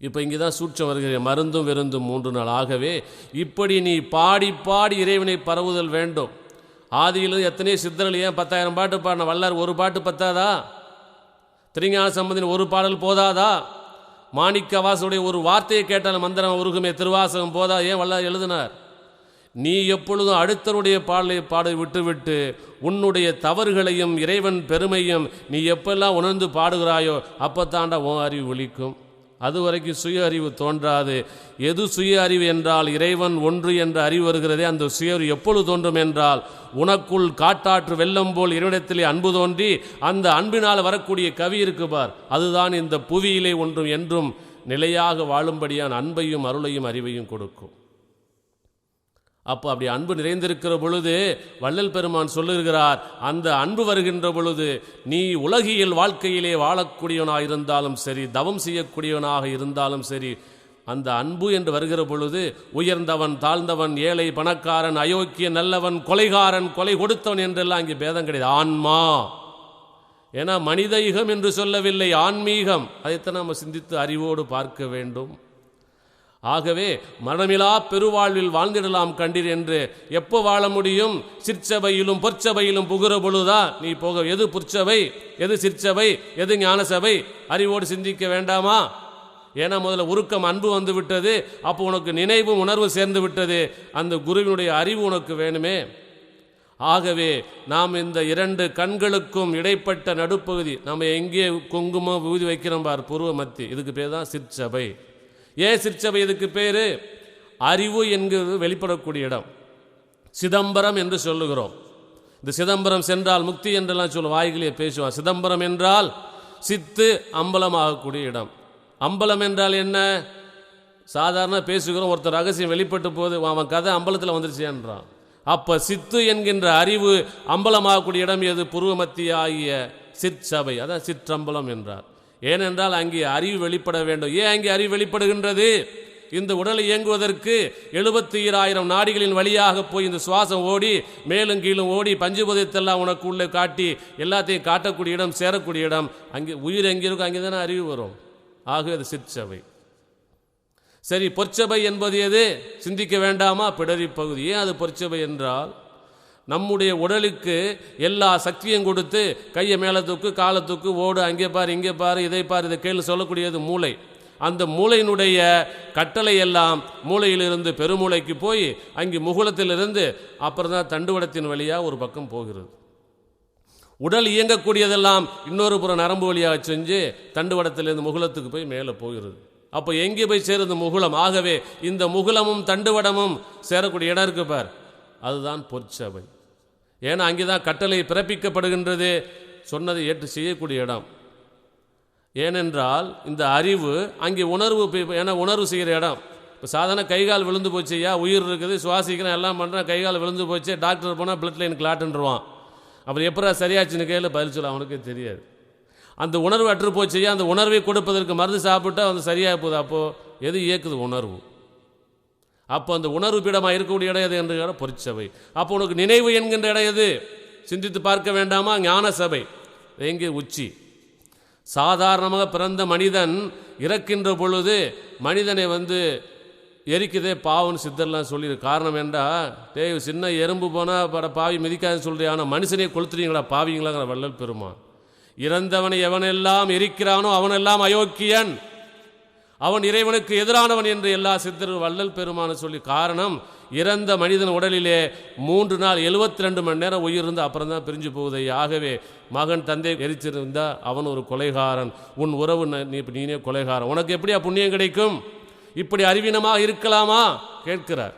இப்போ இங்கே தான் சூட்சம் வருகிற மருந்தும் விருந்தும் 3 நாள். ஆகவே இப்படி நீ பாடி பாடி இறைவனை பரவுதல் வேண்டும். ஆதியிலும் எத்தனையோ சித்தர்கள் ஏன் 10,000 பாட்டு பாடின வல்லார் ஒரு பாட்டு பத்தாதா? திருஞான சம்பந்தின் ஒரு பாடல் போதாதா? மாணிக்க வாசனுடைய ஒரு வார்த்தையை கேட்டால் மந்திரம் உருகுமே, திருவாசகம் போதா? ஏன் வல்லார் எழுதினார்? நீ எப்பொழுதும் அடுத்தருடைய பாடலை பாட விட்டுவிட்டு உன்னுடைய தவறுகளையும் இறைவன் பெருமையும் நீ எப்பெல்லாம் உணர்ந்து பாடுகிறாயோ அப்பத்தாண்டா உன் அறிவு விழிக்கும். அது வரைக்கும் சுய அறிவு தோன்றாது. எது சுய அறிவு என்றால் இறைவன் ஒன்று என்ற அறிவு வருகிறதே. அந்த சுய அறிவு எப்பொழுது தோன்றும் என்றால் உனக்குள் காட்டாற்று வெள்ளம் போல் இறைவனிடத்திலே அன்பு தோன்றி அந்த அன்பினால் வரக்கூடிய கவி இருக்கு பார், அதுதான் இந்த புவியிலே ஒன்றும் என்றும் நிலையாக வாழும்படியான அன்பையும் அருளையும் அறிவையும் கொடுக்கும். அப்போ அப்படி அன்பு நிறைந்திருக்கிற பொழுது வள்ளல் பெருமான் சொல்லுகிறார், அந்த அன்பு வருகின்ற பொழுது நீ உலகியல் வாழ்க்கையிலே வாழக்கூடியவனாக இருந்தாலும் சரி, தவம் செய்யக்கூடியவனாக இருந்தாலும் சரி, அந்த அன்பு என்று வருகிற பொழுது உயர்ந்தவன், தாழ்ந்தவன், ஏழை, பணக்காரன், அயோக்கியன், நல்லவன், கொலைகாரன், கொலை கொடுத்தவன் என்றெல்லாம் இங்கே பேதம் கிடையாது. ஆன்மா. ஏன்னா மனித யுகம் என்று சொல்லவில்லை, ஆன்மீகம். அதைத்தான் நம்ம சிந்தித்து அறிவோடு பார்க்க வேண்டும். ஆகவே மரணமிலா பெருவாழ்வில் வாழ்ந்திடலாம் கண்டீர் என்று எப்போ வாழ முடியும்? சிற்சபையிலும் பொற்சபையிலும் புகிற பொழுதா நீ போக. எது புற்சபை, எது சிற்சபை, எது ஞான சபை? அறிவோடு சிந்திக்க வேண்டாமா? ஏன்னா முதல்ல உருக்கம் அன்பு வந்து விட்டது. அப்போ உனக்கு நினைவும் உணர்வு சேர்ந்து விட்டது. அந்த குருவினுடைய அறிவு உனக்கு வேணுமே. ஆகவே நாம் இந்த 2 கண்களுக்கும் இடைப்பட்ட நடுப்பகுதி நம்ம எங்கே குங்குமம் ஊதி வைக்கிறோம் பார், புருவ மத்தி. இதுக்கு பேர் தான் சிற்சபை. ஏன் சிற்சபை இதுக்கு பேர்? அறிவு என்கிறது வெளிப்படக்கூடிய இடம். சிதம்பரம் என்று சொல்லுகிறோம். இந்த சிதம்பரம் சென்றால் முக்தி என்றெல்லாம் சொல்லுவோம், வாய்களே பேசுவான். சிதம்பரம் என்றால் சித்து அம்பலமாகக்கூடிய இடம். அம்பலம் என்றால் என்ன? சாதாரண பேசுகிறோம், ஒருத்தர் ரகசியம் வெளிப்பட்டு போது அவன் கதை அம்பலத்தில் வந்துருச்சேன்றான். அப்போ சித்து என்கின்ற அறிவு அம்பலமாகக்கூடிய இடம் எது? புருவமத்திய ஆகிய சிற்சபை. அதான் சிற்றம்பலம் என்றார். ஏனென்றால் அங்கே அறிவு வெளிப்பட வேண்டும். ஏன் அங்கே அறிவு வெளிப்படுகின்றது? இந்த உடலை இயங்குவதற்கு 72,000 நாடிகளின் வழியாக போய் இந்த சுவாசம் ஓடி மேலும் கீழும் ஓடி பஞ்சபூதத்தெல்லாம் உனக்கு உள்ளே காட்டி எல்லாத்தையும் காட்டக்கூடிய இடம், சேரக்கூடிய இடம். அங்கே உயிர் எங்கே இருக்கும், அங்கே தானே அறிவு வரும். ஆக அது சிற்சபை. சரி, பொற்சபை என்பது எது? சிந்திக்க வேண்டாமா? பிடரி பகுதி. ஏன் அது பொற்சபை என்றால் நம்முடைய உடலுக்கு எல்லா சக்தியும் கொடுத்து கையை மேலே தூக்கு, காலை தூக்கு, ஓடு, அங்கே பாரு, இங்கே பாரு, இதை பாரு, இதை கேள்வி சொல்லக்கூடியது மூளை. அந்த மூளையினுடைய கட்டளை எல்லாம் மூளையிலிருந்து பெருமூளைக்கு போய் அங்கே முகுலத்திலிருந்து அப்புறம் தான் தண்டுவடத்தின் வழியாக ஒரு பக்கம் போகிறது. உடல் இயங்கக்கூடியதெல்லாம் இன்னொரு புறம் நரம்பு வழியாக செஞ்சு தண்டுவடத்திலிருந்து முகுலத்துக்கு போய் மேலே போகிறது. அப்போ எங்கே போய் சேருது? முகுலம். ஆகவே இந்த முகுலமும் தண்டுவடமும் சேரக்கூடிய இடம் இருக்கு பார், அதுதான் பொற்சபை. ஏன்னா அங்கே தான் கட்டளை பிறப்பிக்கப்படுகின்றது, சொன்னதை ஏற்று செய்யக்கூடிய இடம். ஏனென்றால் இந்த அறிவு அங்கே உணர்வு, ஏன்னா உணர்வு செய்கிற இடம். இப்போ சாதாரண கைகால் விழுந்து போச்சுயா, உயிர் இருக்குது, சுவாசிக்கிறேன், எல்லாம் பண்ணுறேன், கைகால் விழுந்து போச்சு, டாக்டர் போனால் பிளட் லைன் கிளாட்டுன்றான். அப்புறம் எப்படா சரியாச்சுன்னு கையில் பதில் சொல்ல அவனுக்கு தெரியாது. அந்த உணர்வு அற்று போச்சுயா, அந்த உணர்வை கொடுப்பதற்கு மருந்து சாப்பிட்டா வந்து சரியாக போகுது. அப்போது எது இயக்குது? உணர்வு. அப்போ அந்த உணர்வு பீடமாக இருக்கக்கூடிய இடம் எது என்று பொறிச்சபை. அப்போ உனக்கு நினைவு என்கின்ற இடம் எது? சிந்தித்து பார்க்க வேண்டாமா? ஞான சபை. எங்கே? உச்சி. சாதாரணமாக பிறந்த மனிதன் இறக்கின்ற பொழுது மனிதனை எரிக்குதே பாவம்னு சித்தர்லாம் சொல்லியிருக்கு. காரணம் என்றால், சின்ன எறும்பு போனால் பாவி மிதிக்காதுன்னு சொல்கிறேன், ஆனால் மனுஷனே கொளுத்துறீங்களா பாவிங்களாங்கிற வள்ளல் பெருமான். இறந்தவனை எவனெல்லாம் எரிக்கிறானோ அவனெல்லாம் அயோக்கியன், அவன் இறைவனுக்கு எதிரானவன் என்று எல்லா சித்தர்கள் வள்ளல் பெருமான சொல்லி. காரணம், இறந்த மனிதன் உடலிலே 3 நாள் 72 மணி நேரம் உயிர் இருந்து அப்புறம் தான் பிரிஞ்சு போகுது. ஆகவே மகன் தந்தை எரிச்சிருந்தா அவன் ஒரு கொலைகாரன், உன் உறவு நீனே கொலைகாரன், உனக்கு எப்படியா புண்ணியம் கிடைக்கும்? இப்படி அறிவீனமாக இருக்கலாமா கேட்கிறார்.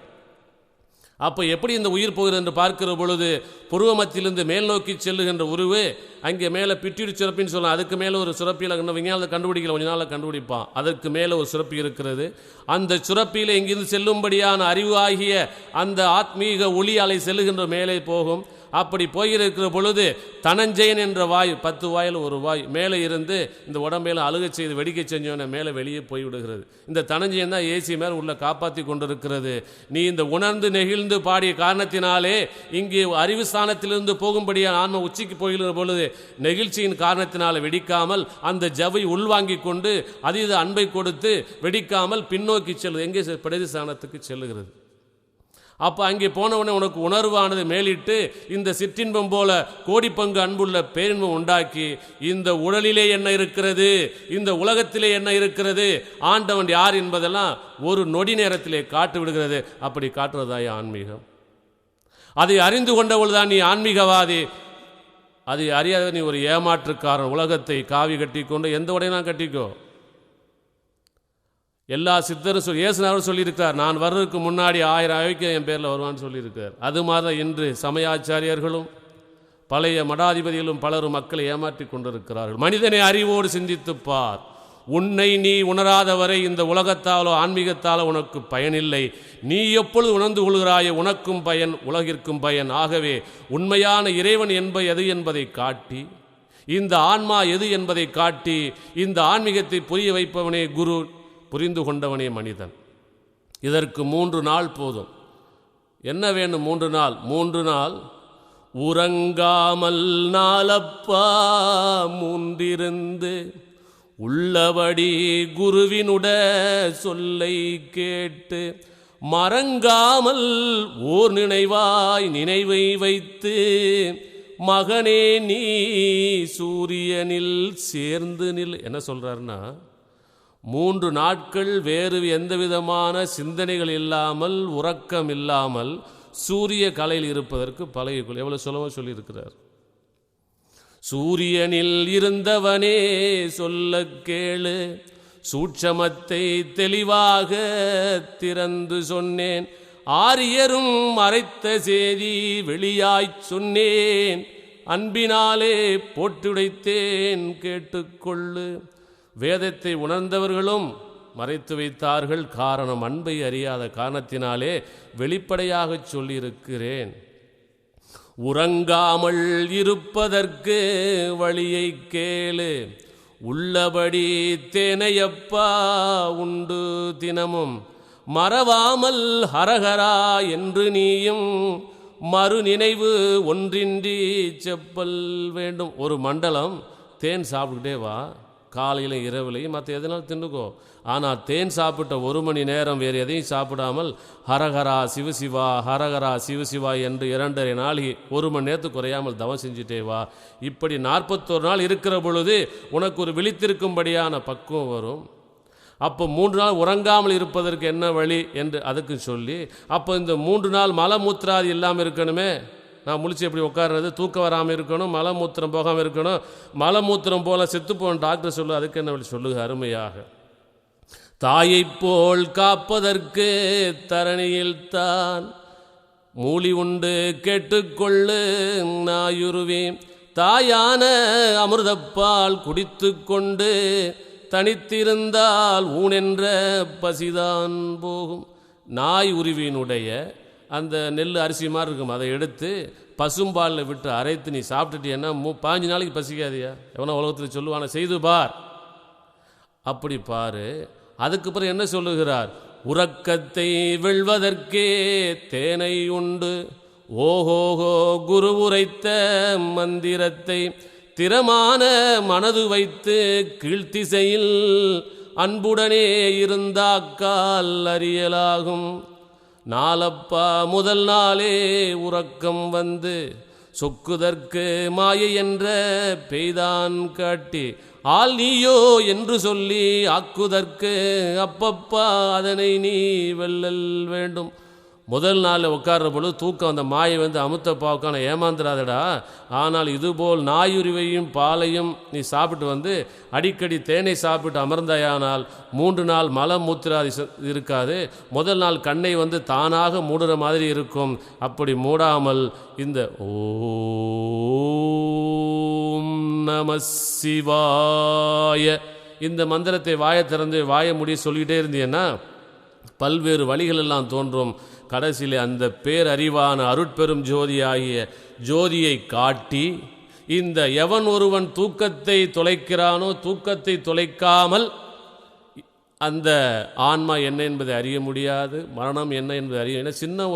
அப்போ எப்படி இந்த உயிர் போகிறது என்று பார்க்கிற பொழுது புருவ மத்தியிலிருந்து மேல் நோக்கி செல்லுகின்ற உருவு அங்கே மேலே பிட்டிடு சுரப்பின்னு சொல்லலாம். அதுக்கு மேலே ஒரு சுரப்பியில் இன்னும் விஞ்ஞானத்தை கண்டுபிடிக்கல, கொஞ்ச நாளில் கண்டுபிடிப்பான். அதற்கு மேலே ஒரு சுரப்பி இருக்கிறது. அந்த சுரப்பியில் இங்கிருந்து செல்லும்படியான அறிவு ஆகிய அந்த ஆத்மீக ஒளி அலை செல்லுகின்ற மேலே போகும். அப்படி போயிருக்கிற பொழுது தனஞ்சயன் என்ற வாய், 10 வாயில் ஒரு வாய் மேலே இருந்து இந்த உடம்பையில் அழுகை செய்து வெடிக்க செஞ்சோன்னே மேலே வெளியே போய்விடுகிறது. இந்த தனஞ்சயன் தான் ஏசி மேலே உள்ள காப்பாற்றி கொண்டிருக்கிறது. நீ இந்த உணர்ந்து நெகிழ்ந்து பாடிய காரணத்தினாலே இங்கே அறிவு ஸ்தானத்திலிருந்து போகும்படியான ஆன்ம உச்சிக்கு போகிற பொழுது நெகிழ்ச்சியின் காரணத்தினால வெடிக்காமல் அந்த ஜவை உள்வாங்கி கொண்டு அதீத அன்பை கொடுத்து வெடிக்காமல் பின்னோக்கி செல்லுது. எங்கே? பிரதி ஸ்தானத்துக்கு செல்லுகிறது. அப்போ அங்கே போனவனே உனக்கு உணர்வானது மேலிட்டு இந்த சிற்றின்பம் போல கோடி பங்கு அன்புள்ள பேரின்பம் உண்டாக்கி இந்த உடலிலே என்ன இருக்கிறது, இந்த உலகத்திலே என்ன இருக்கிறது, ஆண்டவன் யார் என்பதெல்லாம் ஒரு நொடி நேரத்திலே காட்டு விடுகிறது. அப்படி காட்டுறதாய் ஆன்மீகம். அதை அறிந்து கொண்டவள்தான் நீ ஆன்மீகவாதி. அதை அறியாத நீ ஒரு ஏமாற்றுக்காரன். உலகத்தை காவி கட்டி கொண்டு எந்த உடையா கட்டிக்கோ. எல்லா சித்தரும் இயேசுநாதரும் சொல்லியிருக்கார், நான் வர்றதுக்கு முன்னாடி 1000 அயோக்கியம் என் பேரில் வருவான்னு சொல்லியிருக்கார். அது மாதிரி இன்று சமயாச்சாரியர்களும் பழைய மடாதிபதிகளும் பலரும் மக்களை ஏமாற்றி கொண்டிருக்கிறார்கள். மனிதனை அறிவோடு சிந்தித்துப்பார். உன்னை நீ உணராதவரை இந்த உலகத்தாலோ ஆன்மீகத்தாலோ உனக்கு பயனில்லை. நீ எப்பொழுது உணர்ந்து கொள்கிறாயோ உனக்கும் பயன், உலகிற்கும் பயன். ஆகவே உண்மையான இறைவன் எது என்பதை காட்டி, இந்த ஆன்மா எது என்பதை காட்டி, இந்த ஆன்மீகத்தை புரிய வைப்பவனே குரு, புரிந்து கொண்டவனே மனிதன். இதற்கு 3 நாள் போதும். என்ன வேணும்? 3 நாள். 3 நாள் உறங்காமல் நாளப்பா மூன்றிருந்து உள்ளபடி குருவினுட சொல்லை கேட்டு மறங்காமல் ஓர் நினைவாய் நினைவை வைத்து மகனே நீ சூரியனில் சேர்ந்து நில். என்ன சொல்றாருன்னா, 3 நாட்கள் வேறு எந்த விதமான சிந்தனைகள் இல்லாமல் உறக்கம் இல்லாமல் சூரிய கலையில் இருப்பதற்கு பழகிக்கொள். எவ்வளவு சுலபமாக சொல்லியிருக்கிறார். சூரியனில் இருந்தவனே சொல்ல கேளு, சூட்சமத்தை தெளிவாக திறந்து சொன்னேன், ஆரியரும் மறைத்த செய்தி வெளியாய்ச் சொன்னேன், அன்பினாலே போட்டுடைத்தேன் கேட்டுக்கொள்ளு. வேதத்தை உணர்ந்தவர்களும் மறைத்து வைத்தார்கள். காரணம், அன்பை அறியாத காரணத்தினாலே வெளிப்படையாக சொல்லியிருக்கிறேன். உறங்காமல் இருப்பதற்கு வழியை கேளு, உள்ளபடி தேனையப்பா உண்டு தினமும், மறவாமல் ஹரஹரா என்று நீயும் மறு நினைவு ஒன்றின்றி செப்பல் வேண்டும். ஒரு மண்டலம் தேன் சாப்பிட்டுக்கிட்டே வா, காலையில் இரவுலையும் மற்ற எதனாலும் தின்னுக்கோ. ஆனால் தேன் சாப்பிட்ட 1 மணி நேரம் வேறு எதையும் சாப்பிடாமல் ஹரஹரா சிவசிவா ஹரஹரா சிவசிவா என்று 2.5 நாளைக்கு 1 மணி நேரத்துக்கு குறையாமல் தவம் செஞ்சுட்டே வா. இப்படி 41 நாள் இருக்கிற பொழுது உனக்கு ஒரு விழித்திருக்கும்படியான பக்குவம் வரும். அப்போ 3 நாள் உறங்காமல் இருப்பதற்கு என்ன வழி என்று அதுக்கு சொல்லி, அப்போ இந்த 3 நாள் மலமூத்திராதி இல்லாமல் இருக்கணுமே. நான் முழிச்சு எப்படி உட்கார்றது, தூக்கம் வராமல் இருக்கணும், மலமூத்திரம் போகாமல் இருக்கணும். மலமூத்திரம் போல செத்துப்போன டாக்டர் சொல்லு, அதுக்கு என்ன வழி சொல்லுங்க அருமையாக. தாயை போல் காப்பதற்கு தரணியில் தான் மூலி உண்டு கேட்டுக்கொள்ளு நாயுருவேன், தாயான அமிர்தப்பால் குடித்து கொண்டு தனித்திருந்தால் ஊனென்ற பசிதான் போகும். நாய் உருவினுடைய அந்த நெல் அரிசி மாதிரி இருக்கும், அதை எடுத்து பசும்பாலில் விட்டு அரைத்து நீ சாப்பிட்டுட்டீன்னா 15 நாளைக்கு பசிக்காதியா. எவனோ உலகத்தில் சொல்லுவான, செய்து பார். அப்படி பாரு. அதுக்கப்புறம் என்ன சொல்லுகிறார்? உறக்கத்தை வெல்வதற்கே தேனை உண்டு. ஓஹோகோ குரு உரைத்த மந்திரத்தை திறமான மனது வைத்து கீழ்த்திசையில் அன்புடனே இருந்தாக்கால் அறியலாகும். நாளப்பா முதல் நாளே உறக்கம் வந்து சொக்குதற்கு மாயை என்ற பெய்தான் காட்டி ஆள் நீயோ என்று சொல்லி ஆக்குதற்கு அப்பப்பா அதனை நீ வெல்லல் வேண்டும். முதல் நாளில் உட்கார்ற பொழுது தூக்கம் அந்த மாயை வந்து அமுத்த பாக்கான ஏமாந்துடாதடா. ஆனால் இதுபோல் நாயுரிவையும் பாலையும் நீ சாப்பிட்டு வந்து அடிக்கடி தேனை சாப்பிட்டு அமர்ந்தாயானால் 3 நாள் மலம் மூத்திராதி இருக்காது. முதல் நாள் கண்ணை வந்து தானாக மூடுற மாதிரி இருக்கும். அப்படி மூடாமல் இந்த ஓம் நம சிவாய இந்த மந்திரத்தை வாயை திறந்து வாயை முடி சொல்லிக்கிட்டே இருந்தீங்கன்னா பல்வேறு வழிகள் எல்லாம் தோன்றும். கடைசியில் அந்த பேரறிவான அருட்பெரும் ஜோதி ஆகிய ஜோதியை காட்டி இந்த எவன் ஒருவன் தூக்கத்தை தொலைக்கிறானோ தூக்கத்தை தொலைக்காமல் அந்த ஆன்மா என்ன என்பதை அறிய முடியாது. மரணம் என்ன என்பதை அறிய. ஏன்னா சின்ன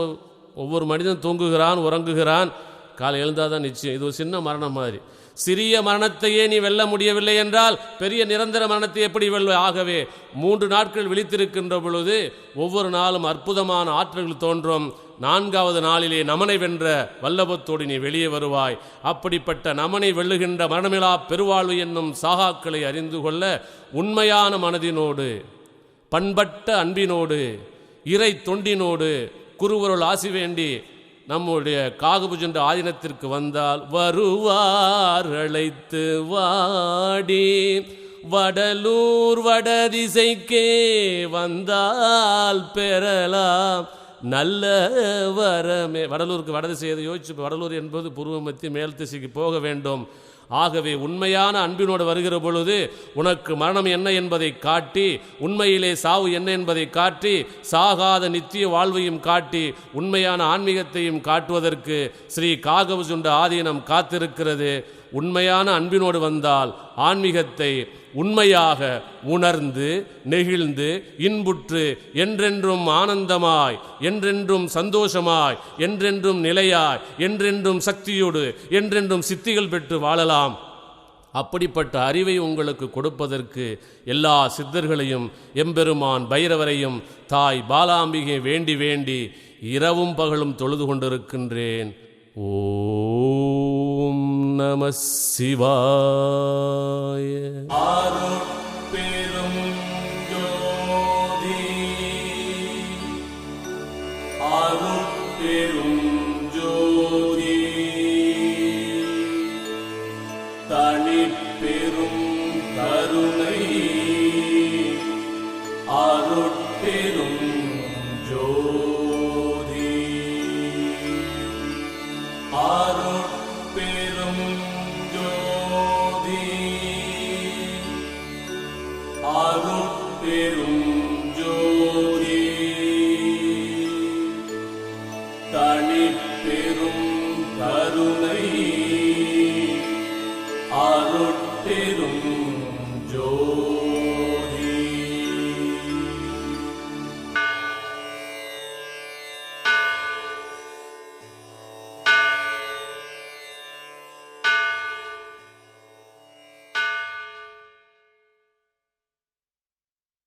ஒவ்வொரு மனிதன் தூங்குகிறான், உறங்குகிறான், காலை எழுந்தால் தான் நிச்சயம். இது ஒரு சின்ன மரணம் மாதிரி. சிறிய மரணத்தையே நீ வெல்ல முடியவில்லை என்றால் பெரிய நிரந்தர மரணத்தை எப்படி வெல்ல? ஆகவே 3 நாட்கள் விழித்திருக்கின்ற பொழுது ஒவ்வொரு நாளும் அற்புதமான ஆற்றல்கள் தோன்றும். 4வது நாளிலே நமனை வென்ற வல்லபத்தோடு நீ வெளியே வருவாய். அப்படிப்பட்ட நமனை வெல்லுகின்ற மரணமிலா பெருவாழ்வு என்னும் சாகாக்களை அறிந்து கொள்ள உண்மையான மனதினோடு, பண்பட்ட அன்பினோடு, இறை தொண்டினோடு குருவருள் ஆசி வேண்டி நம்முடைய காகபுஜண்ட ஆதீனத்திற்கு வந்தால் வருவார் அழைத்து வாடி வடலூர் வடதிசைக்கே வந்தால் பெறலாம் நல்ல வரமே. வடலூருக்கு வடதிசையை யோசிச்சு, வடலூர் என்பது பூர்வ மத்திய மேல் திசைக்கு போக வேண்டும். ஆகவே உண்மையான அன்பினோடு வருகிற பொழுது உனக்கு மரணம் என்ன என்பதை காட்டி, உண்மையிலே சாவு என்ன என்பதை காட்டி, சாகாத நித்திய வாழ்வையும் காட்டி, உண்மையான ஆன்மீகத்தையும் காட்டுவதற்கு ஸ்ரீ காகபுஜண்ட ஆதீனம் காத்திருக்கிறது. உண்மையான அன்பினோடு வந்தால் ஆன்மீகத்தை உண்மையாக உணர்ந்து நெகிழ்ந்து இன்புற்று என்றென்றும் ஆனந்தமாய், என்றென்றும் சந்தோஷமாய், என்றென்றும் நிலையாய், என்றென்றும் சக்தியோடு, என்றென்றும் சித்திகள் பெற்று வாழலாம். அப்படிப்பட்ட அறிவை உங்களுக்கு கொடுப்பதற்கு எல்லா சித்தர்களையும் எம்பெருமான் பைரவரையும் தாய் பாலாம்பிகை வேண்டி வேண்டி இரவும் பகலும் தொழுது கொண்டிருக்கின்றேன். ஓம் நம சிவாய. அருட்பெரும் ஜோதி, அருட்பெரும் ஜோதி, தனிப்பெரும் கருணை, அருட்பெரும் ஜோதி, அருட்பெரும் ஜோதி, அருட்பெரும் ஜோதி, தனிப்பெரும் கருணை, அருட்பெரும்